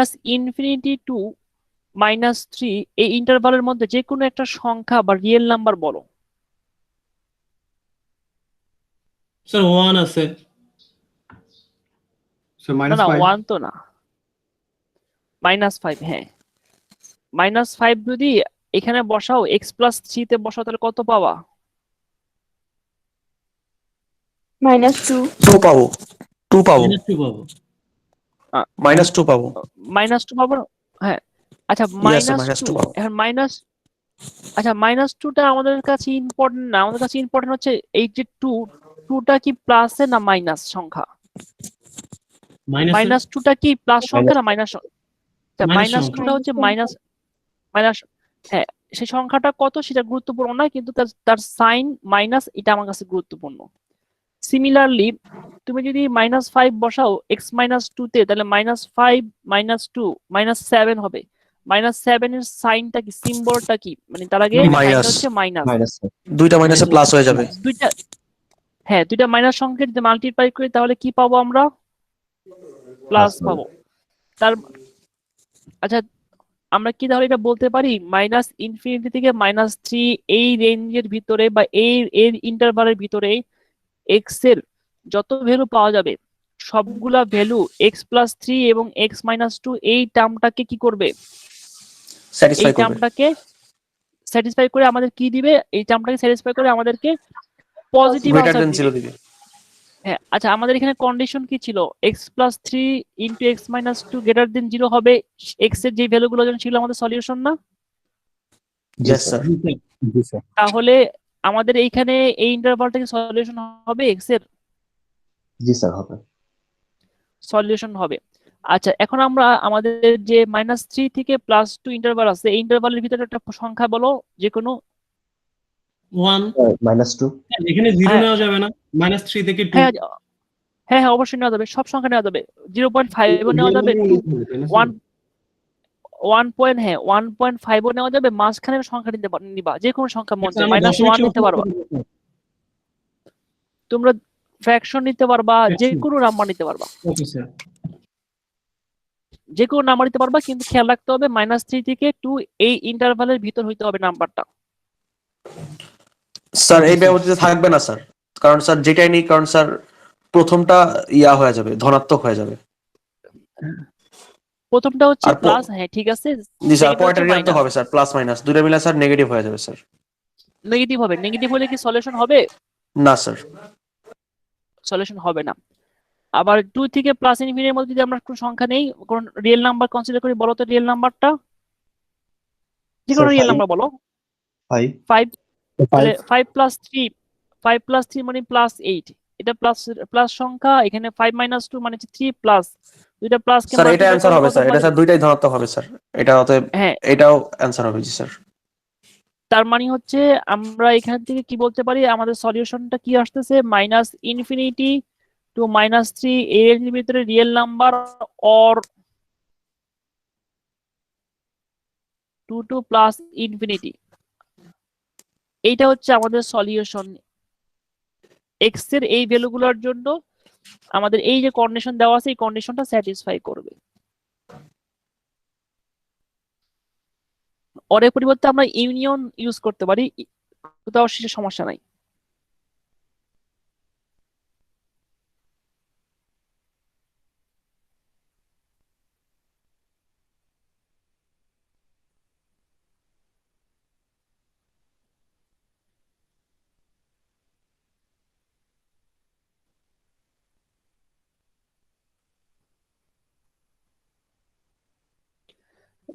টু -3 এই ইন্টারভালের মধ্যে যে কোনো একটা সংখ্যা বা রিয়েল নাম্বার বলো। স্যার 1 আছে। So না minus না 5. 1 তো না, -5। হ্যাঁ, -5 যদি এখানে বসাও x+3 তে বসাও তাহলে কত পাবা? -2 2 পাবো, 2 পাবো, -2 পাবো। -2 পাবো। -2 পাবো না? হ্যাঁ, আচ্ছা Yes, sir, -2 -2 পাবো। এখন আচ্ছা -2টা আমাদের কাছে ইম্পর্টেন্ট না, আমাদের কাছে ইম্পর্টেন্ট হচ্ছে এই যে 2টা কি প্লাসে না মাইনাস সংখ্যা? মাইনাস -2টা কি প্লাস সংখ্যা না মাইনাস? আচ্ছা মাইনাস সংখ্যা। -2টা হচ্ছে মাইনাস মাইনাস। হ্যাঁ, সেই সংখ্যাটা কত সেটা গুরুত্বপূর্ণ না, কিন্তু তার তার সাইন মাইনাস এটা আমার কাছে গুরুত্বপূর্ণ। সিমিলারলি তুমি যদি -5 বসাও x-2 তে তাহলে -5 -2 -7 হবে। -7 এর সাইনটা কি, সিম্বলটা কি, মানে তার আগে Minus. সাইনটা হচ্ছে মাইনাস। মাইনাস দুইটা মাইনাসে প্লাস হয়ে যাবে। দুইটা, হ্যাঁ দুইটা মাইনাস সংখ্যা যদি মাল্টিপ্লাই করি তাহলে কি পাবো আমরা? প্লাস পাবো। তার আচ্ছা আমরা কি তাহলে এটা বলতে পারি -∞ থেকে -3 এই রেঞ্জের ভিতরে বা এর ইন্টারভালের ভিতরে x এর যত ভ্যালু পাওয়া যাবে সবগুলা ভ্যালু x+3 এবং x-2 এই টার্মটাকে কি করবে? এই স্যাটিসফাই করবে। টার্মটাকে স্যাটিসফাই করে আমাদের কি দিবে? এই টার্মটাকে স্যাটিসফাই করে আমাদেরকে পজিটিভ গ্রেটার আনসার দেন দিবে। 0 দিবে। হ্যাঁ, আচ্ছা আমাদের এখানে কন্ডিশন কি ছিল? x+3 into x-2 greater than 0 হবে x এর যে ভ্যালুগুলো যেন ছিল আমাদের সলিউশন না? Yes, sir. জি স্যার। তাহলে আমাদের এইখানে এই ইন্টারভালটাকে সলিউশন হবে x এর জি স্যার হবে। সলিউশন হবে। আচ্ছা এখন আমরা আমাদের যে -3 থেকে +2 ইন্টারভাল আছে এই ইন্টারভালের ভিতরে একটা সংখ্যা বলো যে কোনো। 1 -2 এখানে 0 হ্যাঁ। নেওয়া যাবে না। -3 থেকে 2 হ্যাঁ হ্যাঁ হ্যাঁ অবশ্যই নেওয়া যাবে, সব সংখ্যা নেওয়া যাবে। 0.5 ও নেওয়া যাবে, 1 হ্যাঁ 1.5 ও নেওয়া যাবে, মাঝখানের সংখ্যা নিবা যে কোনো সংখ্যা মন চায়, -1 নিতে পারবা, তোমরা ফ্র্যাকশন নিতে পারবা, যে কোনো নাম্বার নিতে পারবা, ওকে স্যার। যে কোনো নাম্বার নিতে পারবা, কিন্তু খেয়াল রাখতে হবে -3 থেকে 2 এই ইন্টারভালের ভিতর হইতে হবে নাম্বারটা। স্যার এই ব্যবধিতে থাকবে না স্যার, কারণ স্যার যেটাই নেই, কারণ স্যার প্রথমটা ইয়া হয়ে যাবে, ধনাত্মক হয়ে যাবে। প্রথমটা হচ্ছে আর প্লাস, হ্যাঁ ঠিক আছে, জি স্যার, পয়েন্টের রিয়াল তো হবে স্যার, প্লাস মাইনাস দুইটা মিলে স্যার নেগেটিভ হয়ে যাবে স্যার। নেগেটিভ হবে, নেগেটিভ হলে কি সলিউশন হবে? না স্যার। সলিউশন হবে না। আবার 2 থেকে +∞ এর মধ্যে যদি আমরা কোনো সংখ্যা নেই, কোন রিয়েল নাম্বার কনসিডার করি, বলো তো রিয়েল নাম্বারটা, যে কোনো রিয়েল নাম্বার বলো। 5 5 তাহলে 5 + 3 মানে +8, এটা প্লাস প্লাস সংখ্যা, এখানে 5 - 2 মানে 3 প্লাস দুইটা প্লাস কে স্যার এটা মাল্টিপ্লাই অ্যানসার করলে হবে কত স্যার, এটা পাবে? স্যার দুইটাই ধনাত্মক হবে স্যার, এটা অতএব হ্যাঁ, এটাও অ্যানসার হবে। জি স্যার। তার মানে হচ্ছে আমরা এখান থেকে কি বলতে পারি, আমাদের সলিউশনটা কি আসতেছে, -∞ টু -3 এর রেঞ্জের ভিতরে রিয়েল নাম্বার অর 2 টু +∞। এইটা হচ্ছে আমাদের সলিউশন। x এর এই ভ্যালুগুলোর জন্য আমাদের এই যে কন্ডিশন দেওয়া আছে এই কন্ডিশনটা স্যাটিসফাই করবে। ওর পরিবর্তে আমরা ইউনিয়ন ইউজ করতে পারি, কোথাও সেটা সমস্যা নাই।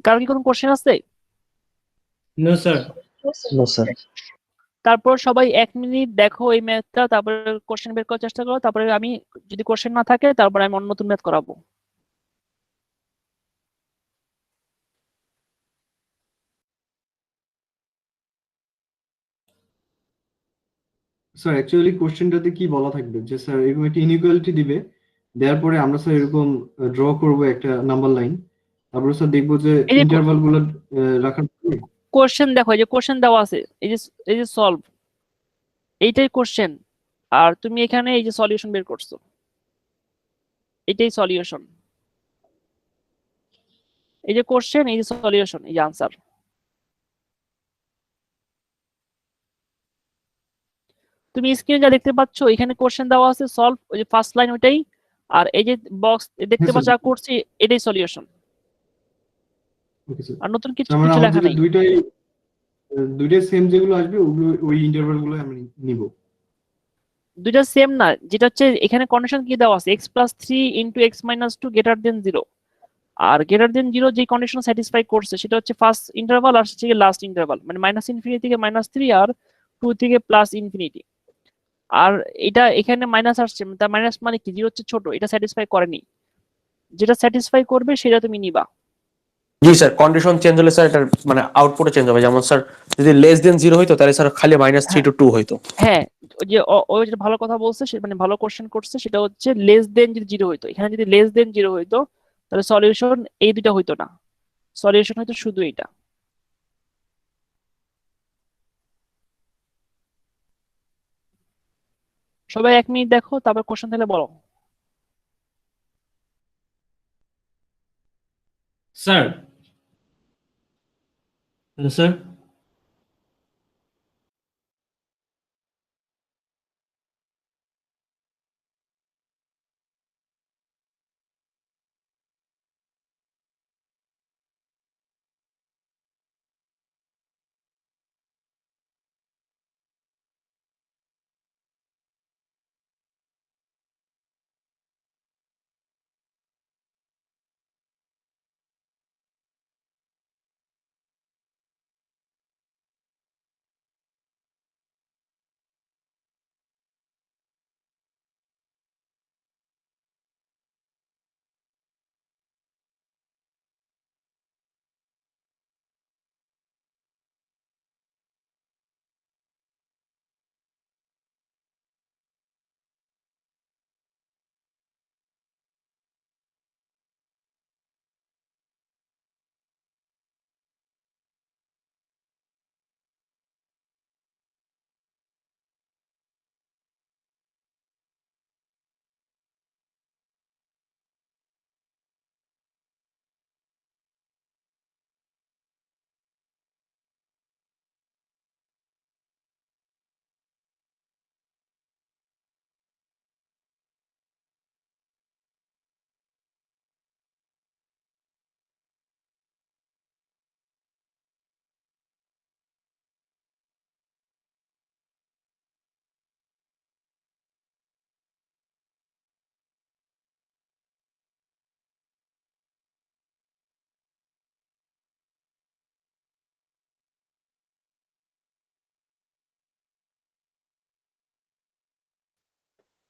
কারো কি কোনো কোশ্চেন আছে? No sir. No sir. তারপর সবাই 1 মিনিট দেখো এই ম্যাথটা, তারপরে কোশ্চেন বের করার চেষ্টা করো, তারপরে আমি যদি কোশ্চেন না থাকে তারপরে আমি অন্য নতুন ম্যাথ করাবো। স্যার অ্যাকচুয়ালি কোশ্চেনটাতে কি বলা থাকবে যে স্যার এরকম একটা ইনইকুয়ালিটি দিবে, দেওয়ার পরে আমরা স্যার এরকম ড্র করব একটা নাম্বার লাইন, তারপরে স্যার দেখবো যে এই যে ইন্টারভাল গুলো রাখার পরে কোশ্চেন দেখো, এই যে কোশ্চেন দেওয়া আছে, এই যে সলভ, এইটাই কোশ্চেন, আর তুমি এখানে এই যে সলিউশন বের করছো, এটাই সলিউশন। এই যে কোশ্চেন, এই যে সলিউশন, এই যে আনসার। তুমি স্ক্রিনে যা দেখতে পাচ্ছ, এখানে কোশ্চেন দেওয়া আছে, সলভ, ওই যে ফার্স্ট লাইন ওইটাই, আর এই যে বক্স দেখতে হ্যাঁ, পাচ্ছ স্যার। যা করছি এটাই সলিউশন, ওকে স্যার। আর নতুন কিছু তার মানে কিছু লেখা আমাদের নাই। দুইটাই সেম যেগুলো আসবে ওগুলো ওই ইন্টারভাল গুলো আমি নিব। দুইটা সেম না, যেটা হচ্ছে এখানে কন্ডিশন কি দেওয়া আছে, x+3 * x-2 গ্রেটার দেন 0, আর গ্রেটার দেন 0 যে কন্ডিশন স্যাটিসফাই করছে সেটা হচ্ছে ফার্স্ট ইন্টারভাল আর হচ্ছে লাস্ট ইন্টারভাল, মানে -∞ থেকে -3 আর 2 থেকে +∞। আর এটা এখানে মাইনাস আসছে, তার মাইনাস মানে কি, 0 হচ্ছে ছোট, এটা স্যাটিসফাই করেনি, যেটা স্যাটিসফাই করবে সেটা তুমি নিবা। জি স্যার, কন্ডিশন চেঞ্জ হলে স্যার এটার মানে আউটপুটে চেঞ্জ হবে। যেমন স্যার যদি লেস দেন 0 হইতো তাহলে স্যার খালি -3 to 2 হইতো। হ্যাঁ, ওই যে ওই যেটা ভালো কথা বলছে, সে মানে ভালো কোশ্চেন করছে, সেটা হচ্ছে লেস দেন যদি 0 হইতো, এখানে যদি লেস দেন 0 হইতো তাহলে সলিউশন এই দুইটা হইতো না, সলিউশন হইতো শুধু এইটা। সবাই 1 মিনিট দেখো, তারপর কোশ্চেন তাহলে বলো। স্যার। Hello sir.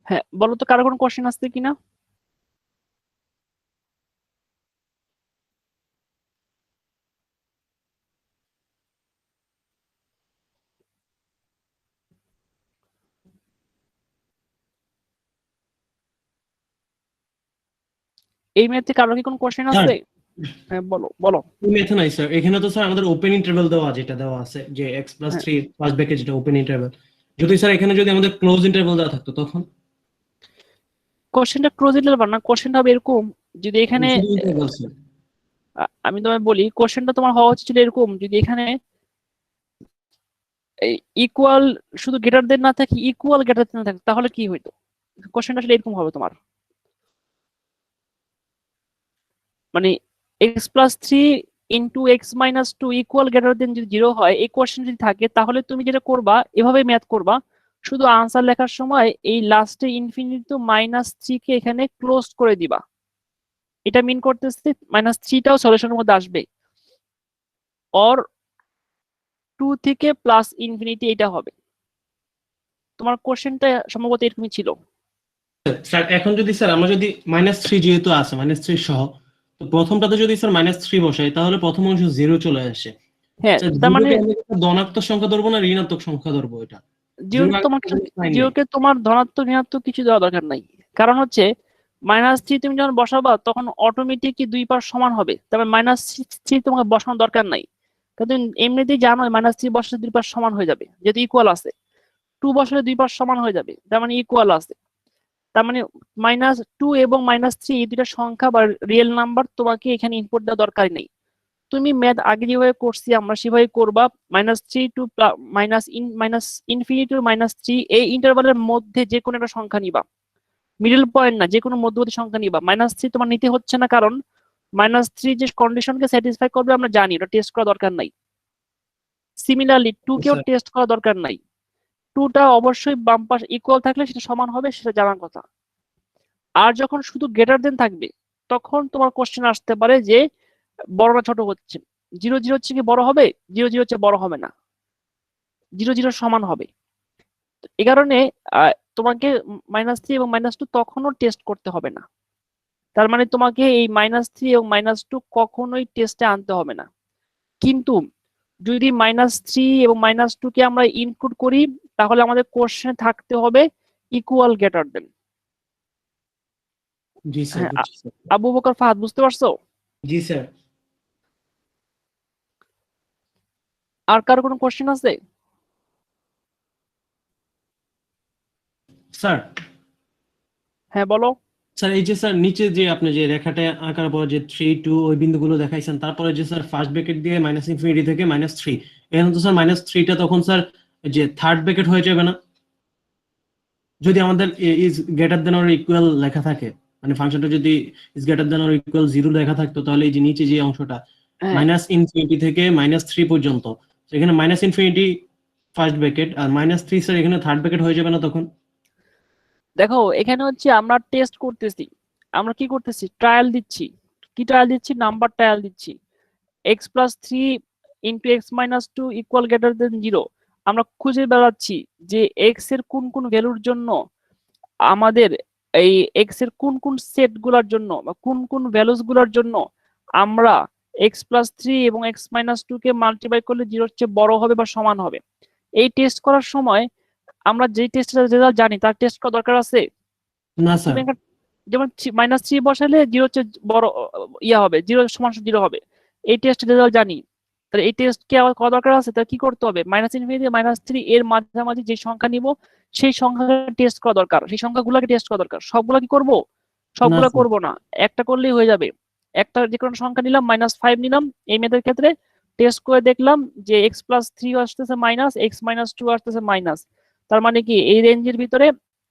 হ্যাঁ, বলো তো কারো কোনো কোশ্চেন আসছে কিনা। এই ম্যাথে কারো কি কোনো কোশ্চেন স্যার, আছে? হ্যাঁ বলো বলো। এই মেথড নাই স্যার, এখানে তো স্যার আমাদের ওপেন ইন্টারভ্যাল দেওয়া, যেটা দেওয়া আছে যে হ্যাঁ, x+3 ফার্স্ট ব্র্যাকেট যেটা ওপেন ইন্টারভ্যাল, যদি স্যার এখানে যদি আমাদের ক্লোজ ইন্টারভ্যাল দেওয়া থাকতো তখন কোশ্চেনটা ক্লোজ ইন্টারভাল না, কোশ্চেনটা হবে এরকম, যদি এখানে শুধু ইন্টারভ্যাল স্যার। আমি তোমায় বলি, কোশ্চেনটা তোমার হওয়া উচিত ছিল এরকম, যদি এখানে ইকুয়াল শুধু গ্রেটার দেন না থাকে, ইকুয়াল গ্রেটার দেন না থাকে, তাহলে কি হইতো? কোশ্চেনটা আসলে এরকম হবে তোমার, মানে x+3 * x-2 equal greater than যদি 0 হয়, এই কোশ্চেন যদি থাকে, তাহলে তুমি যেটা করবা এভাবে ম্যাথ করবা, শুধু আনসার লেখার সময় এই লাস্টে ইনফিনিটি টু -3 কে এখানে ক্লোজ করে দিবা। এটা মিন করতেছে -3টাও সলিউশনের মধ্যে আসবে, অর 2 থেকে প্লাস ইনফিনিটি এটা হবে। তোমার কোশ্চেনটা সম্ভবত এরকমই ছিল। স্যার এখন যদি স্যার আমরা যদি -3 যেহেতু আছে -3 সহ, তো প্রথমটাতে যদি স্যার -3 বসাই তাহলে প্রথম অংশ 0 চলে আসে। হ্যাঁ, স্যার তার মানে জিরোকে আমরা কি ধনাত্মক সংখ্যা ধরবো না ঋণাত্মক সংখ্যা ধরবো এটা? জিওকে তোমার জিওকে তোমার ধনাত্মক ঋণাত্মক কিছু দেওয়া দরকার নাই। কারণ হচ্ছে -3 তুমি যখন বসাবা তখন অটোমেটিকই দুই পাশ সমান হবে, তবে -3 তোমাকে বসানোর দরকার নাই। কারণ তুমি এমনিতেই জানো -3 বসালে দুই পাশ সমান হয়ে যাবে, যেহেতু ইকুয়াল আছে। 2 বসালে দুই পাশ সমান হয়ে যাবে, তার মানে ইকুয়াল আছে। তার মানে -2 এবং -3 এই দুইটা সংখ্যা বা রিয়েল নাম্বার তোমাকে এখানে ইনপুট দেওয়া দরকারই নেই। তুমি ম্যাথ আগে যেভাবে করছি আমরা সেভাবে করবা। -3 টু ইনফিনিটি টু -3 এই ইন্টারভালের মধ্যে যে কোনো একটা সংখ্যা নিবা, মিডল পয়েন্ট না, যে কোনো মধ্যবর্তী সংখ্যা নিবা। -3 তোমার নিতে হচ্ছে না, কারণ -3 যে কন্ডিশনকে স্যাটিসফাই করবে আমরা জানি, ওটা টেস্ট করা দরকার নাই। সিমিলারলি 2 কেও আচ্ছা। টেস্ট করা দরকার নাই। 2টা অবশ্যই বাম পাশ ইকুয়াল থাকলে সেটা সমান হবে, সেটা জানার কথা। আর যখন শুধু গ্রেটার দেন থাকবে তখন তোমার কোশ্চেন আসতে পারে যে বড় না ছোট হচ্ছে। 0 0 হচ্ছে কি বড় হবে, 0 0 হচ্ছে বড় হবে না, 0 0 সমান হবে। এই কারণে তোমাকে -3 এবং -2 তখনও টেস্ট করতে হবে না। তার মানে তোমাকে এই -3 এবং -2 কখনোই টেস্টে আনতে হবে না। কিন্তু যদি -3 এবং -2 কে আমরা ইনক্লুড করি তাহলে আমাদের কোশ্চেনে থাকতে হবে ইকুয়াল গ্রেটার দেন। জি স্যার, হ্যাঁ, বুঝছি স্যার। আবু বকর ফাহাদ বুঝতে পারছো? জি স্যার। আর কারো কোনো কোশ্চেন আছে? স্যার হ্যাঁ বলো। স্যার এই যে স্যার নিচে যে আপনি যে রেখাটা আঁকার পর যে 3 2 ওই বিন্দুগুলো দেখাইছেন, তারপরে যে স্যার ফার্স্ট ব্র্যাকেট দিয়ে -ইনফিনিটি থেকে -3, এখানে তো স্যার -3টা তখন স্যার যে থার্ড ব্র্যাকেট হয়ে যাবে না যদি আমাদের is greater than or equal লেখা থাকে? মানে ফাংশনটা যদি is greater than or equal 0 লেখা থাকতো তাহলে এই যে নিচে যে অংশটা হ্যাঁ, -ইনফিনিটি থেকে -3 পর্যন্ত, এখানে -ইনফিনিটি ফার্স্ট ব্র্যাকেট আর -3 স্যার এখানে থার্ড ব্র্যাকেট হয়ে যাবে না তখন? দেখো এখানে হচ্ছে আমরা টেস্ট করতেছি, আমরা কি করতেছি, ট্রায়াল দিচ্ছি। কি ট্রায়াল দিচ্ছি? নাম্বার ট্রায়াল দিচ্ছি। x + 3 * x - 2 = greater than 0। আমরা খুঁজে বেড়াচ্ছি যে x এর কোন কোন ভ্যালুর জন্য আমাদের এই x এর কোন কোন সেট গুলার জন্য বা কোন কোন ভ্যালুস গুলার জন্য আমরা x + 3 এবং x - 2 কে মাল্টিপ্লাই করলে 0 এর চেয়ে বড় হবে বা সমান হবে। এই টেস্ট করার সময় আমরা যে টেস্টের রেজাল্ট জানি তার টেস্ট করা দরকার আছে? না স্যার। তুমি যেমন -3 বসালে 0 হচ্ছে বড় হবে, 0 সমান 0 হবে, এই টেস্ট রেজাল্ট জানি। তাহলে এই টেস্ট কি আবার করা দরকার আছে? তাহলে কি করতে হবে? -ইনফিনিটি -3 এর মাঝামাঝি যে সংখ্যা নিব সেই সংখ্যাকে টেস্ট করা দরকার, সেই সংখ্যাগুলোকে টেস্ট করা দরকার। সবগুলা কি করব? সবগুলা স্যার। করব না, একটা করলেই হয়ে যাবে। একটা যে কোনো সংখ্যা নিলাম, -5 নিলাম, এই মেথডের ক্ষেত্রে টেস্ট করে দেখলাম যে x + 3 আসতেছে মাইনাস, x - 2 আসতেছে মাইনাস। তার মানে কি এই রেঞ্জের ভিতরে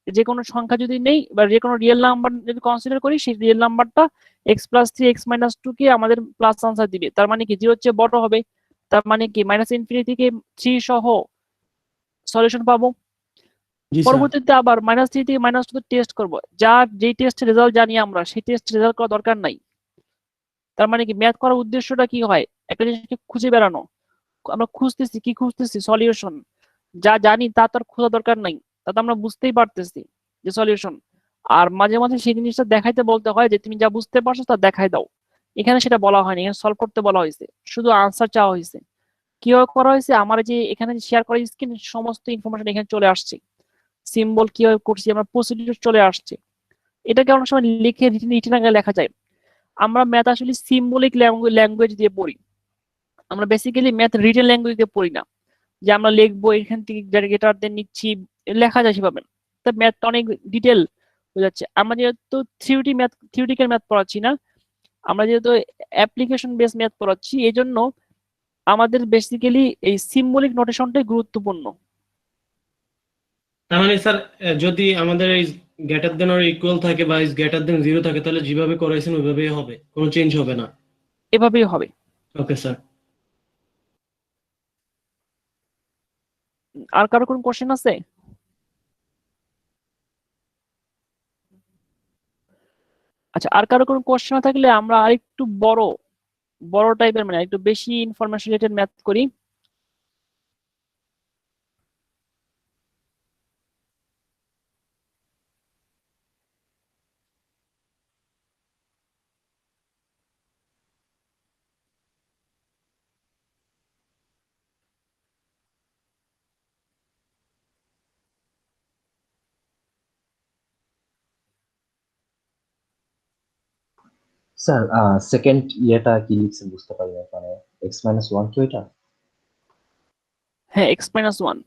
যে কোনো সংখ্যা যদি নেই বা যে কোনো রিয়েল নাম্বার যদি কনসিডার করি সেই রিয়েল নাম্বারটা x + 3 x - 2 কে আমাদের প্লাস আনসার দিবে। তার মানে কি 0 হচ্ছে বড় হবে, তার মানে কি -ইনফিনিটি থেকে 3 সহ সলিউশন পাবো। জি স্যার। পরবর্তীতে আবার -3 থেকে -2 টেস্ট করব, যার যেই টেস্ট রেজাল্ট জানি আমরা সেই টেস্ট রেজাল্ট করা দরকার নাই। তার মানে কি ম্যাথ করার উদ্দেশ্যটা কি হয়? একটা জিনিসকে খুঁজে বেড়ানো। আমরা খুঁজতেছি, কি খুঁজতেছি? সলিউশন। যা জানি তা তার খোঁজা দরকার নাই, তা তো আমরা বুঝতেই পারতেছি যে সলিউশন। আর মাঝে মাঝে সেই জিনিসটা দেখাইতে বলতে হয় যে তুমি যা বুঝতে পারছো তা দেখাই দাও। এখানে সেটা বলা হয়নি, এখানে সলভ করতে বলা হয়েছে, শুধু আনসার চাওয়া হয়েছে। কিভাবে করা হয়েছে? আমার যে এখানে শেয়ার করা স্ক্রিন সমস্ত ইনফরমেশন এখানে চলে আসছে, সিম্বল কিভাবে করছি আমরা, প্রসিডিউর চলে আসছে। এটাকে অনেক সময় লিখে রিটেন আকারে লেখা যায়। আমরা ম্যাথ আসলে সিম্বলিক ল্যাঙ্গুয়েজ দিয়ে পড়ি, আমরা বেসিক্যালি ম্যাথ রিটেন ল্যাঙ্গুয়েজ দিয়ে পড়ি না, যে আমরা লিখবো এখান থেকে গ্রেটার দেন নিচ্ছি, লেখা যায় সেভাবে। তা ম্যাথটা অনেক ডিটেল হয়ে যাচ্ছে। আমরা যেহেতু থিওরিটিক্যাল ম্যাথ পড়াচ্ছি না, আমরা যেহেতু অ্যাপ্লিকেশন বেস ম্যাথ পড়াচ্ছি, এই জন্য আমাদের বেসিক্যালি এই সিম্বলিক নোটেশনটাই গুরুত্বপূর্ণ। তার মানে স্যার যদি আমাদের এই গ্রেটার দেন অর ইকুয়াল থাকে বা ইজ গ্রেটার দেন 0 থাকে তাহলে যেভাবে করাইছেন ওইভাবেই হবে, কোনো চেঞ্জ হবে না? এভাবেই হবে। Okay sir. আর কারো কোনো কোশ্চেন আছে? আচ্ছা, আর কারো কোনো কোশ্চেন থাকলে আমরা আরেকটু বড় বড় টাইপের মানে একটু বেশি ইনফরমেশন রিলেটেড ম্যাথ করি। স্যার সেকেন্ড ইয়েটা কি লিখছেন বুঝতে পারি না, মানে x-1 কি ওইটা? হ্যাঁ, x-1।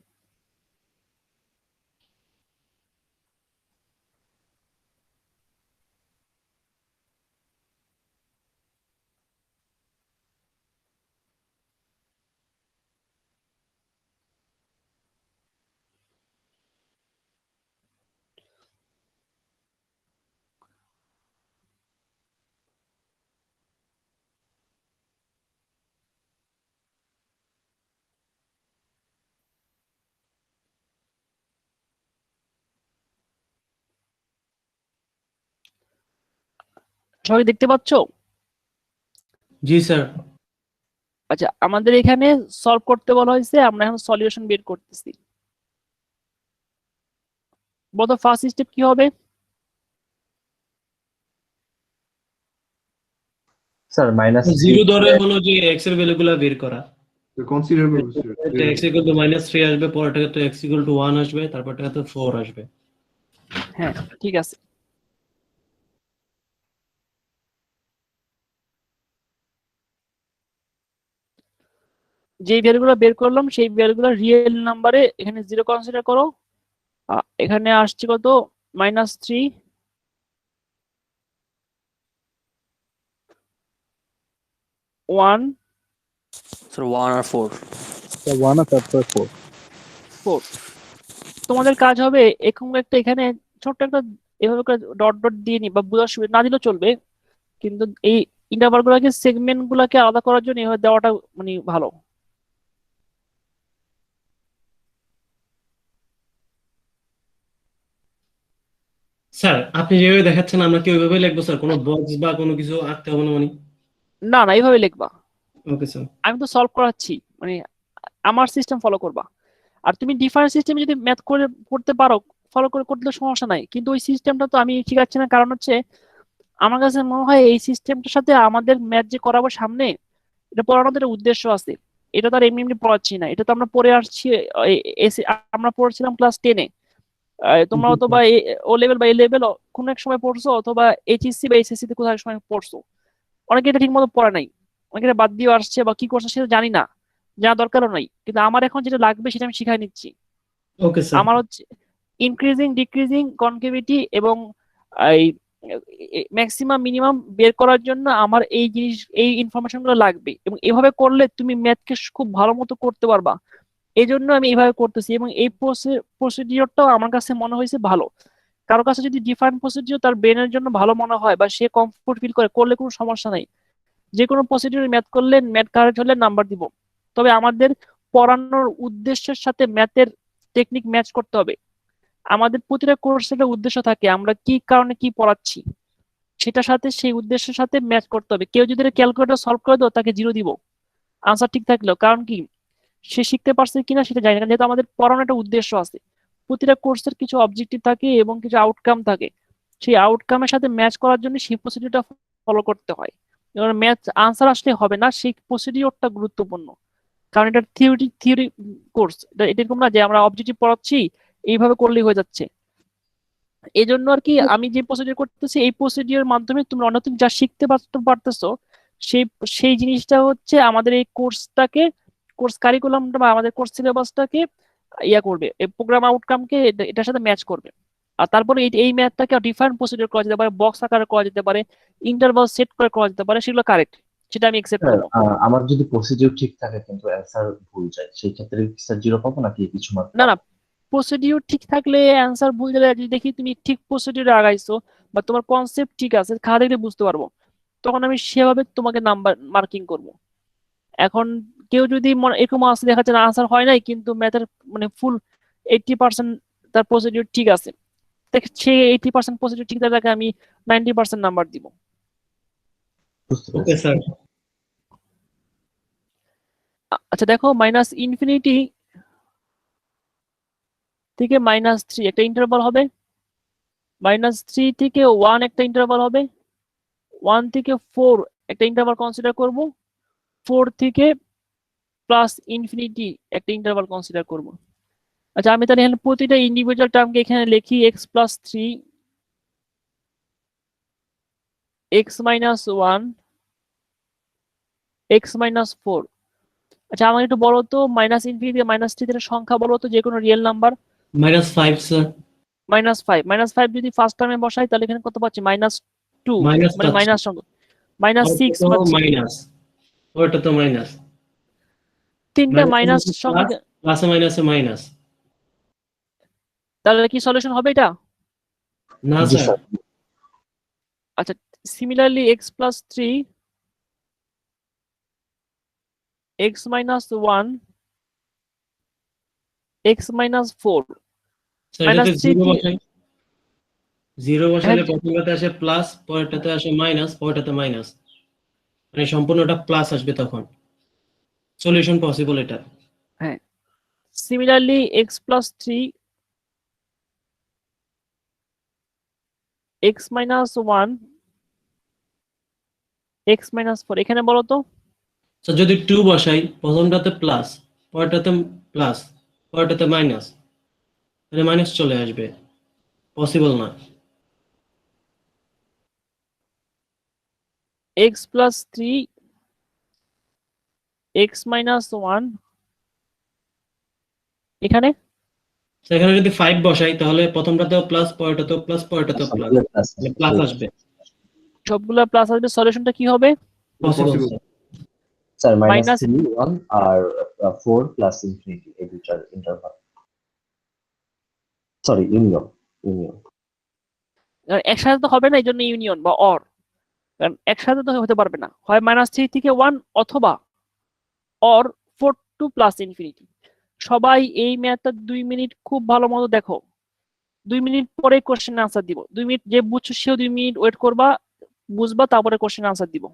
সবাই দেখতে পাচ্ছ? জি স্যার। আচ্ছা, আমাদের এখানে সলভ করতে বলা হয়েছে, আমরা এখন সলিউশন বের করতেছি। বলো ফার্স্ট স্টেপ কি হবে? স্যার জিরো ধরে হলো যে এক্স এর ভ্যালুগুলো বের করা। কনসিডারেবল x ইকুয়াল টু -3 আসবে, পরেরটা তো x ইকুয়াল টু 1 আসবে, তারপরটা তো 4 আসবে। হ্যাঁ, ঠিক আছে। যে ভ্যালুগুলো বের করলাম সেই ভ্যালুগুলো রিয়েল নাম্বারে এখানে 0 কনসিডার করো। এখানে আসছে কত? -3, 1, স্যার 1 আর 4। 1 আর তারপরে 4। 4। তোমাদের কাজ হবে এরকম একটা এখানে ছোট্ট একটা এভাবে করে ডট ডট দিয়ে নি, বা বোঝার সুবিধা না দিলেও চলবে, কিন্তু এই ইন্টারভাল গুলাকে সেগমেন্ট গুলাকে আলাদা করার জন্য এভাবে দেওয়াটা মানে ভালো। স্যার আপনি যেভাবে দেখাচ্ছেন আমরা কি ওইভাবে লিখবো স্যার? কোনো বক্স বা কোনো কিছু আঁকতে হবে না মানে? না না, এইভাবে লিখবা। Okay sir. আমি তো সলভ করাচ্ছি, মানে আমার সিস্টেম ফলো করবা। আর তুমি ডিফারেন্ট সিস্টেম যদি ম্যাথ করে করতে পারো, ফলো করে করতে সমস্যা নাই, কিন্তু ওই সিস্টেমটা তো আমি শিখাচ্ছি না। কারণ হচ্ছে আমার কাছে মনে হয় এই সিস্টেমটার সাথে আমাদের ম্যাথ যে করাবো সামনে, এটা পড়ানোর একটা উদ্দেশ্য আছে। এটা তো আর এমনি এমনি পড়াচ্ছি না, এটা তো আমরা পড়ে আসছি। আমরা পড়ছিলাম ক্লাস 10-এ। তোমরা অথবা ও লেভেল বা এ লেভেল কোন এক সময় পড়ছো, অথবা এইচএসসি বা এসএসসি তে কোথাও সময় পড়ছো। অনেকে এটা ঠিক মতো পড়ে নাই, অনেকে এটা বাদ দিয়ে আসছে বা কি করছে সেটা জানি না, জানা দরকারও নাই। কিন্তু আমার এখন যেটা লাগবে সেটা আমি শিখাই নিচ্ছি। Okay sir. আমার হচ্ছে ইনক্রিজিং ডিক্রিজিং কনকেভিটি এবং এই ম্যাক্সিমাম মিনিমাম বের করার জন্য আমার এই জিনিস, এই ইনফরমেশন গুলো লাগবে, এবং এভাবে করলে তুমি ম্যাথকে খুব ভালো মতো করতে পারবা। এই জন্য আমি এইভাবে করতেছি, এবং এই প্রসিডিওরটাও আমার কাছে মনে হয়েছে ভালো। কারো কাছে যদি ডিফারেন্ট প্রসিডিওর তার ব্রেনের জন্য ভালো মনে হয় বা সে কমফোর্ট ফিল করে, করলে কোনো সমস্যা নাই। যে কোনো প্রসিডিওর ম্যাথ করলে, ম্যাথ কারেক্ট হলে নাম্বার দিব। তবে আমাদের পড়ানোর উদ্দেশ্যের সাথে ম্যাথের টেকনিক ম্যাচ করতে হবে। আমাদের প্রতিটা কোর্সের একটা উদ্দেশ্য থাকে, আমরা কি কারণে কি পড়াচ্ছি সেটার সাথে, সেই উদ্দেশ্যের সাথে ম্যাচ করতে হবে। কেউ যদি ক্যালকুলেটর সলভ করে দাও, তাকে 0 দিব আনসার ঠিক থাকলেও। কারণ কি, সে শিখতে পারছে কিনা সেটা জানি না, যেহেতু আমাদের পড়ানোর একটা উদ্দেশ্য আছে। প্রতিটা কোর্সের কিছু অবজেক্টিভ থাকে এবং কিছু আউটকাম থাকে, সেই আউটকামের সাথে ম্যাচ করার জন্য সেই প্রসিডিওরটা ফলো করতে হয়। এবার ম্যাথ আনসার আসলে হবে না, সেই প্রসিডিওরটা গুরুত্বপূর্ণ। কারণ এটা থিওরি কোর্স, এটা এরকম না যে আমরা অবজেক্টিভ পড়াচ্ছি এইভাবে করলেই হয়ে যাচ্ছে। এই জন্য আর কি আমি যে প্রসিডিওর করতেছি, এই প্রসিডিওর মাধ্যমে তুমি অন্য তুমি যা শিখতে পারতেছো, সেই সেই জিনিসটা হচ্ছে আমাদের এই কোর্সটাকে, কোর্স কারিকুলামটা বা আমাদের কোর্স সিলেবাসটাকে ইয়া করবে, এই প্রোগ্রাম আউটকামকে এটার সাথে ম্যাচ করবে। আর তারপরে এই ম্যাথটাকে ডিফারেন্ট প্রসিডিওর করা যেতে পারে, বক্স আকারে করা যেতে পারে, ইন্টারভাল সেট করে করা যেতে পারে, সেগুলো কারেক্ট, সেটা আমি একসেপ্ট স্যার করবো। আমার যদি প্রসিডিউর ঠিক থাকে কিন্তু অ্যান্সার ভুল যায়, সেই ক্ষেত্রে কি স্যার 0 পাবো নাকি কিছু মার্ক না না, পাবো? প্রসিডিওর ঠিক থাকলে অ্যান্সার ভুল গেলে যদি দেখি তুমি ঠিক প্রসিডিওরে আগাইছো বা তোমার কনসেপ্ট ঠিক আছে, খাওয়া দেখলে বুঝতে পারবো, তখন আমি সেভাবে তোমাকে নাম্বার মার্কিং করব। এখন কেউ যদি এরকম আছে দেখা যাচ্ছে আনসার হয় নাই, কিন্তু ম্যাথের মানে ফুল 80% তার প্রসিডিওর ঠিক আছে, সে 80% প্রসিডিওর ঠিক থাকলে আমি 90% নাম্বার দিব। বুঝতে ওকে পেরেছি। স্যার। আচ্ছা দেখো মাইনাস ইনফিনিটি থেকে -3 একটা ইন্টারভাল হবে, -3 থেকে 1 একটা ইন্টারভাল হবে, 1 থেকে 4 একটা ইন্টারভাল কনসিডার করব, 4 থেকে প্লাস ইনফিনিটি একটা ইন্টারভাল কনসিডার করব। আচ্ছা আমি তাহলে এখানে প্রতিটা ইন্ডিভিজুয়াল টার্মকে এখানে লিখি x+3 x-1 x-4। আচ্ছা আমাকে একটু বলো তো মাইনাস ইনফিনিটি -3 এর সংখ্যা বলো তো, যে কোনো রিয়েল নাম্বার। -5 স্যার। -5 যদি ফার্স্ট টার্মে বসাই তাহলে এখানে কত পাচ্ছি? -2, মাইনাস মানে পাচ্ছি। মাইনাস সংখ্যা -6 তো পাচ্ছি। মাইনাস, ওটা তো মাইনাস। তিনটা মাইনাস সংখ্যা, প্লাসে মাইনাসে মাইনাস। তাহলে কি সলিউশন হবে এটা? না জি স্যার। স্যার। আচ্ছা similarly x+3 x-1 x-4 sir এটাতে -3 জিরো থেকে বসাই, জিরো হ্যাঁ, বসালে প্রথমটাতে আসে প্লাস, পরেরটাতে আসে মাইনাস, পরেরটাতে মাইনাস, মানে সম্পূর্ণটা প্লাস আসবে তখন। সলিউশন পসিবল এটা। হ্যাঁ সিমিলারলি x+3 x-1 x-4 এখানে বলো তো। স্যার যদি 2 বসাই, প্রথমটাতে প্লাস, পরেরটাতে প্লাস, পরেরটাতে মাইনাস, মানে মাইনাস চলে আসবে, পসিবল না। x+3 x-1 এখানে সেখানে যদি 5 বসাই তাহলে প্রথমটাতেও প্লাস, পরেরটাতেও প্লাস, পরেরটাতেও প্লাস, সবগুলো প্লাস মানে প্লাস আসবে। সবগুলা প্লাস আসবে, সলিউশনটা কি হবে? Possible Possible. Sir. Sir minus -3 1 আর 4 প্লাস ইনফিনিটি এই দুটার ইন্টারভাল, সরি ইউনিয়ন। একসাথে তো হবে না, এই জন্য ইউনিয়ন বা অর, কারণ একসাথে তো হতে পারবে না, হয় -3 থেকে 1 অথবা অর 4 টু প্লাস ইনফিনিটি। সবাই এই ম্যাথটা 2 মিনিট খুব ভালো মতো দেখো, 2 মিনিট পরে কোশ্চেন আনসার দিব। 2 মিনিট যে বুঝছো সেও 2 মিনিট ওয়েট করবা, বুঝবা, তারপরে কোশ্চেন আনসার দিব।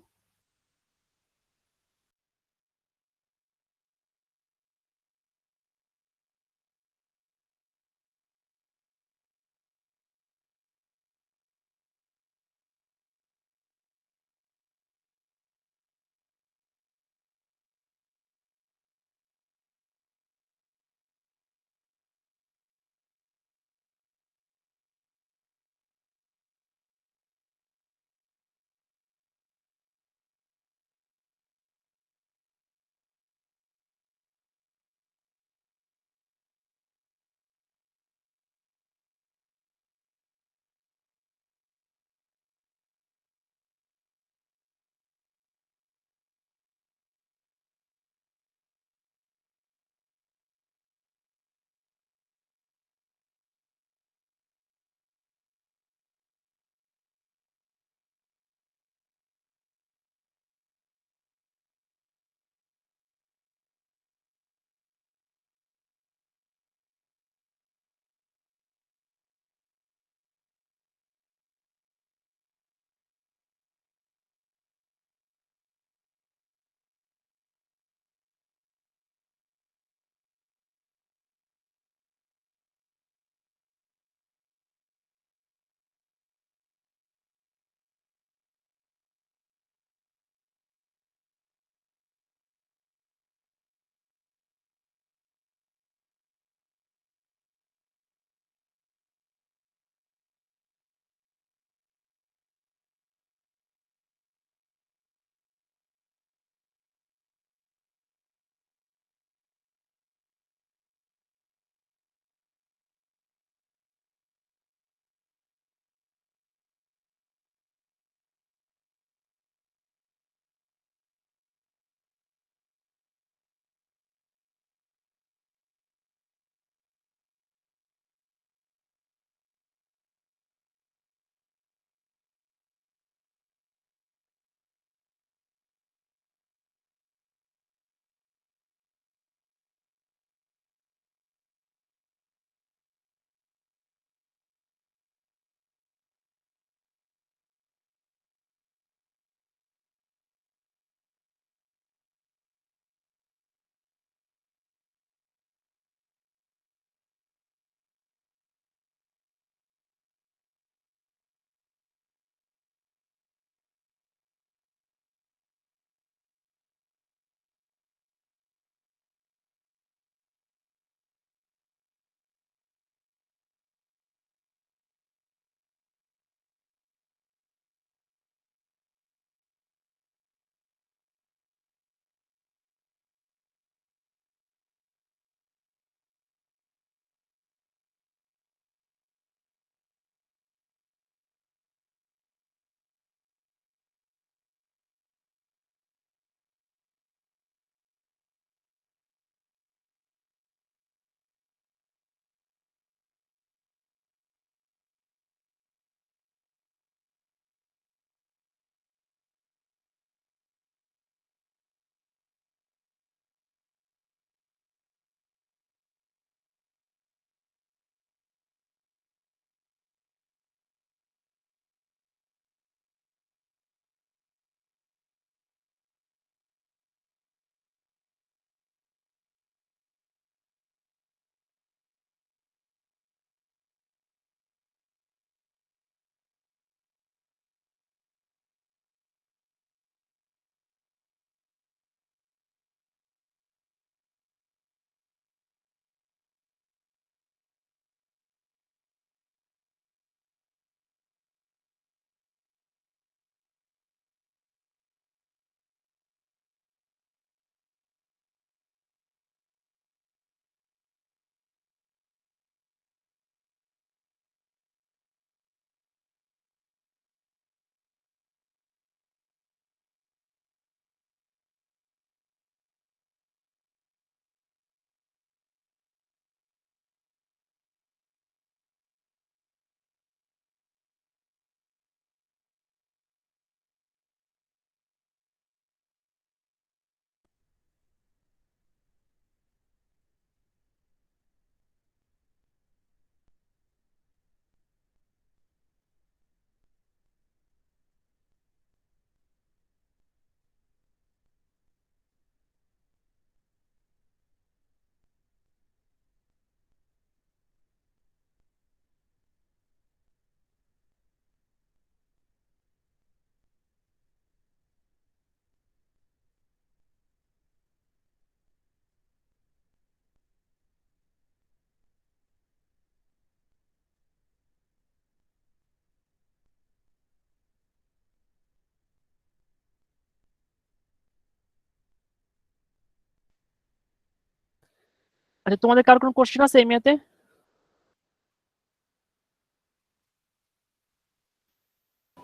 আচ্ছা, তোমাদের কার কোনো কোশ্চেন আছে এমনিতে?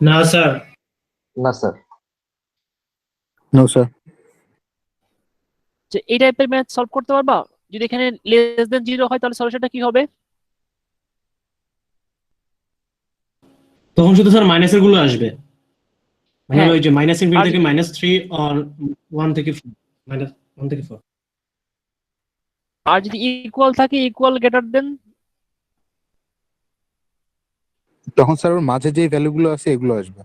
না স্যার। না স্যার। No, sir. যে এই টাইপের ম্যাথ সলভ করতে পারবা? যদি এখানে লেস দেন 0 হয় তাহলে সলিউশনটা কি হবে? তখন শুধু স্যার মাইনাসের গুলো আসবে, মানে হ্যাঁ, ওই যে মাইনাস ইনফিনিটি আর থেকে যদি -3 আর 1 থেকে 4, -1 থেকে 4। আর যদি ইকুয়াল থাকে, ইকুয়াল গ্রেটার দেন, তখন স্যার ওর মাঝে যে ভ্যালুগুলো আছে এগুলো আসবে।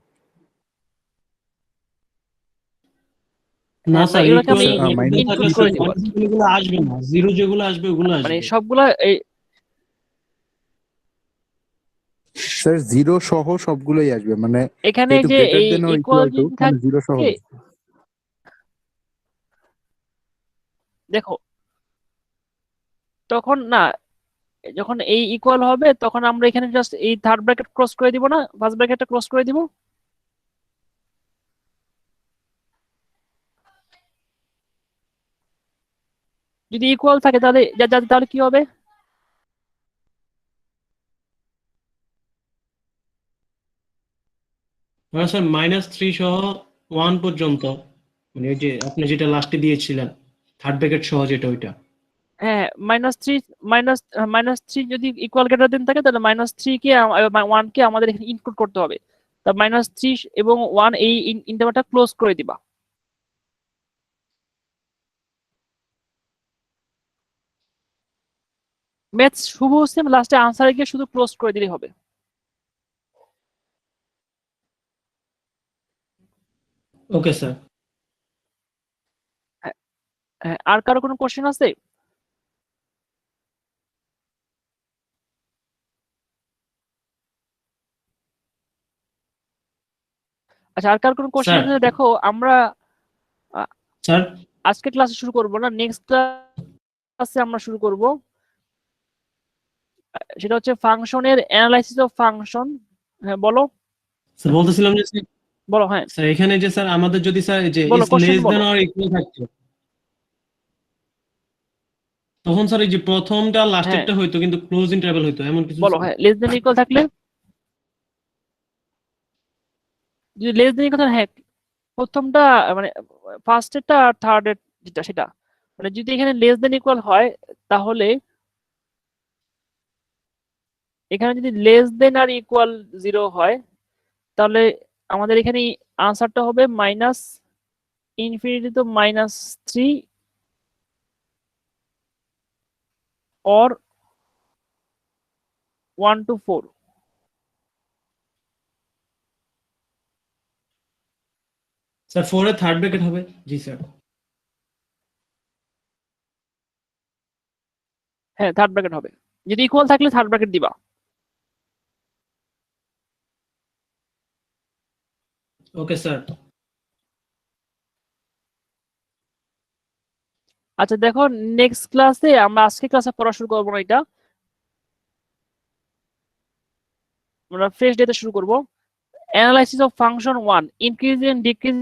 না হ্যাঁ, স্যার, এগুলোকে আমি স্যার মাইনাস থাকলে ইনক্লুড থ্রি স্যার করে দিব আর কি। গুলো আসবে না, জিরো যেগুলো আসবে ওগুলো মানে আসবে। সবগুলা এই স্যার জিরো সহ সবগুলোই আসবে, মানে এখানে যেহেতু যে গ্রেটার এই দেন ও ইকুয়াল ইকুয়াল টু যদি মানে জিরো সহ থাকে, আসবে। দেখো তখন না, যখন এই ইকুয়াল হবে তখন আমরা এখানে জাস্ট এই থার্ড ব্র্যাকেট ক্রস করে দিব না, ফার্স্ট ব্র্যাকেটটা ক্রস করে দিব। যদি ইকুয়াল থাকে তাহলে তাহলে কি হবে? মানে স্যার -3 সহ 1 পর্যন্ত, মানে ওই যে আপনি যেটা লাস্টে দিয়েছিলেন থার্ড ব্র্যাকেট সহ যেটা ওইটা। হ্যাঁ, -3 -3 যদি ইকুয়াল গ্রেটার দেন থাকে তাহলে -3 কে 1 কে আমাদের এখানে ইনক্লুড করতে হবে। তা -3 এবং 1 এই ইন্টারভালটা ক্লোজ করে দিবা। ম্যাথস শুভ হচ্ছে লাস্টে আনসারে গিয়ে শুধু ক্লোজ করে দিলেই হবে। ওকে স্যার। হ্যাঁ, হ্যাঁ, আর কারো কোনো কোশ্চেন আছে? আচ্ছা, আর কার কোনো কোশ্চেন স্যার। আছে? দেখো আমরা স্যার আজকে ক্লাসে শুরু করব না, নেক্সট ক্লাসে আমরা শুরু করব। সেটা হচ্ছে ফাংশনের অ্যানালাইসিস অফ ফাংশন। হ্যাঁ, বলো স্যার বলতেছিলাম যে বলো। হ্যাঁ, স্যার এখানে যে স্যার আমাদের যদি স্যার যে বলো ইজ কোশ্চেন লেস বলো। দেন অর ইকুয়াল থাকতো, তখন স্যার এই যে প্রথমটা হ্যাঁ, লাস্টেরটা হইতো কিন্তু ক্লোজ ইন্টারভ্যাল হইতো, এমন কিছু বলো। ছিল? হ্যাঁ, লেস দেন ইকুয়াল থাকলে, যদি লেস দেন ইকুয়াল, হ্যাঁ প্রথমটা মানে ফার্স্টেরটা আর থার্ডের যেটা সেটা, মানে যদি এখানে লেস দেন ইকুয়াল হয় তাহলে এখানে যদি লেস দেন আর ইকুয়াল 0 হয় তাহলে আমাদের এখানে আনসারটা হবে -ইনফিনিটি তো -3 or 1 to 4। স্যার 4 এর থার্ড ব্র্যাকেট হবে। জি স্যার। হ্যাঁ, থার্ড ব্র্যাকেট হবে। যদি ইকুয়াল থাকলে থার্ড ব্র্যাকেট দিবা। Okay sir. আচ্ছা দেখো, নেক্সট ক্লাসে আমরা আজকে ক্লাসে পড়া শুরু করবো না, এটা আমরা ফ্রেশ ডেতে শুরু করব। Analysis of function 1 increase and decrease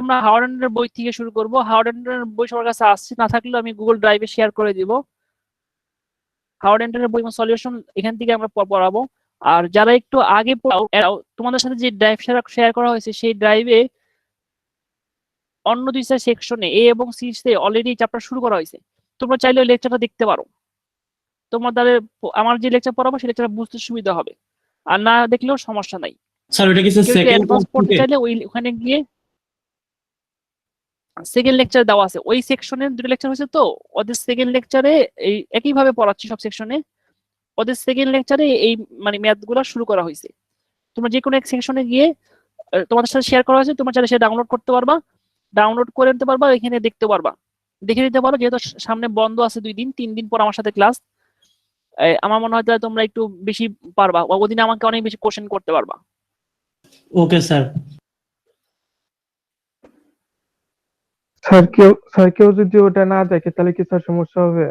আমরা হাওয়ার্ডের বই থেকে শুরু করব। হাওয়ার্ডের বই সবার কাছে আসছে, না থাকলে আমি গুগল ড্রাইভে শেয়ার করে দিব। হাওয়ার্ডের বই সলিউশন এখান থেকে আমরা পড়াবো। আর যারা একটু আগে পড়াও, তোমাদের সাথে যে ড্রাইভ শেয়ার করা হয়েছে সেই ড্রাইভে অন্য 2 সেকশনে এ এবং সি তে অলরেডি চ্যাপ্টার শুরু করা হয়েছে। তোমরা চাইলে ওই লেকচারটা দেখতে পারো। তোমাদের আমার যে লেকচার পড়াবো সেই লেকচারটা বুঝতে সুবিধা হবে, আর না দেখলেও সমস্যা নাই। স্যার ওটা কি স্যার কেউ একটু সেকেন্ড অ্যাডভান্স পড়তে চাইলে ওখানে গিয়ে সেকেন্ড লেকচার দেওয়া আছে। ওই সেকশনে 2 লেকচার হয়েছে, তো ওদের সেকেন্ড লেকচারে এই একইভাবে পড়াচ্ছি সব সেকশনে। ওদের সেকেন্ড লেকচারে এই মানে ম্যাথ গুলো শুরু করা হয়েছে। তোমরা যে কোনো এক সেকশনে গিয়ে তোমাদের সাথে শেয়ার করা হয়েছে, তোমরা চাইলে সেটা ডাউনলোড করতে পারবা, ডাউনলোড করে নিতে পারবা, এখানে দেখতে পারবা, দেখে নিতে পারো। যেহেতু সামনে বন্ধ আছে 2 দিন 3 দিন পর আমার সাথে ক্লাস, আমার মনে হয় তাহলে তোমরা একটু বেশি পারবা, ওদিন আমাকে অনেক বেশি কোশ্চেন করতে পারবা। Okay sir. স্যার কেউ যদি ওটা না দেখে তাহলে কি স্যার সমস্যা হবে?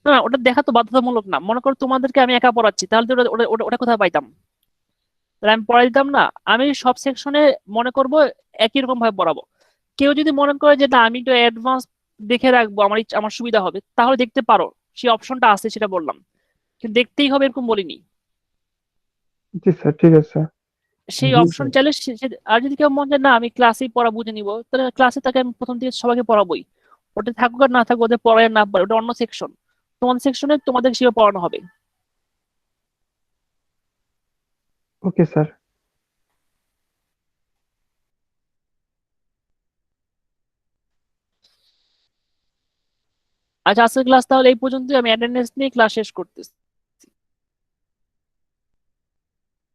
না, ওটা দেখা তো বাধ্যতামূলক না। মনে করো তোমাদেরকে আমি একা পড়াচ্ছি, তাহলে তো ওটা কোথায় পাইতাম? তাহলে আমি পড়াই দিতাম না। আমি সব সেকশনে মনে করব একই রকম ভাবে পড়াবো। কেউ যদি মনে করে যে না আমি একটু অ্যাডভান্স দেখে রাখবো, আমার সুবিধা হবে, তাহলে দেখতে পারো, সেই অপশনটা আছে, সেটা বললাম। কিন্তু দেখতেই হবে এরকম বলিনি। জি স্যার, ঠিক আছে। সেই জি অপশন স্যার। চাইলে আর যদি কেউ মনে হয় না আমি ক্লাসেই পড়া বুঝে নিব, তাহলে ক্লাসে তাকে আমি প্রথম থেকে সবাইকে পড়াবোই। ওটা থাকুক আর না থাকুক, ওদের পড়ায় না পড়ে, ওটা অন্য সেকশন। তোমাদের সেকশনে তোমাদের সেভাবে পড়ানো হবে। Okay sir. আচ্ছা, আজকের ক্লাস তাহলে এই পর্যন্তই। আমি অ্যাটেন্ডেন্স নিয়ে ক্লাস শেষ করতেছি।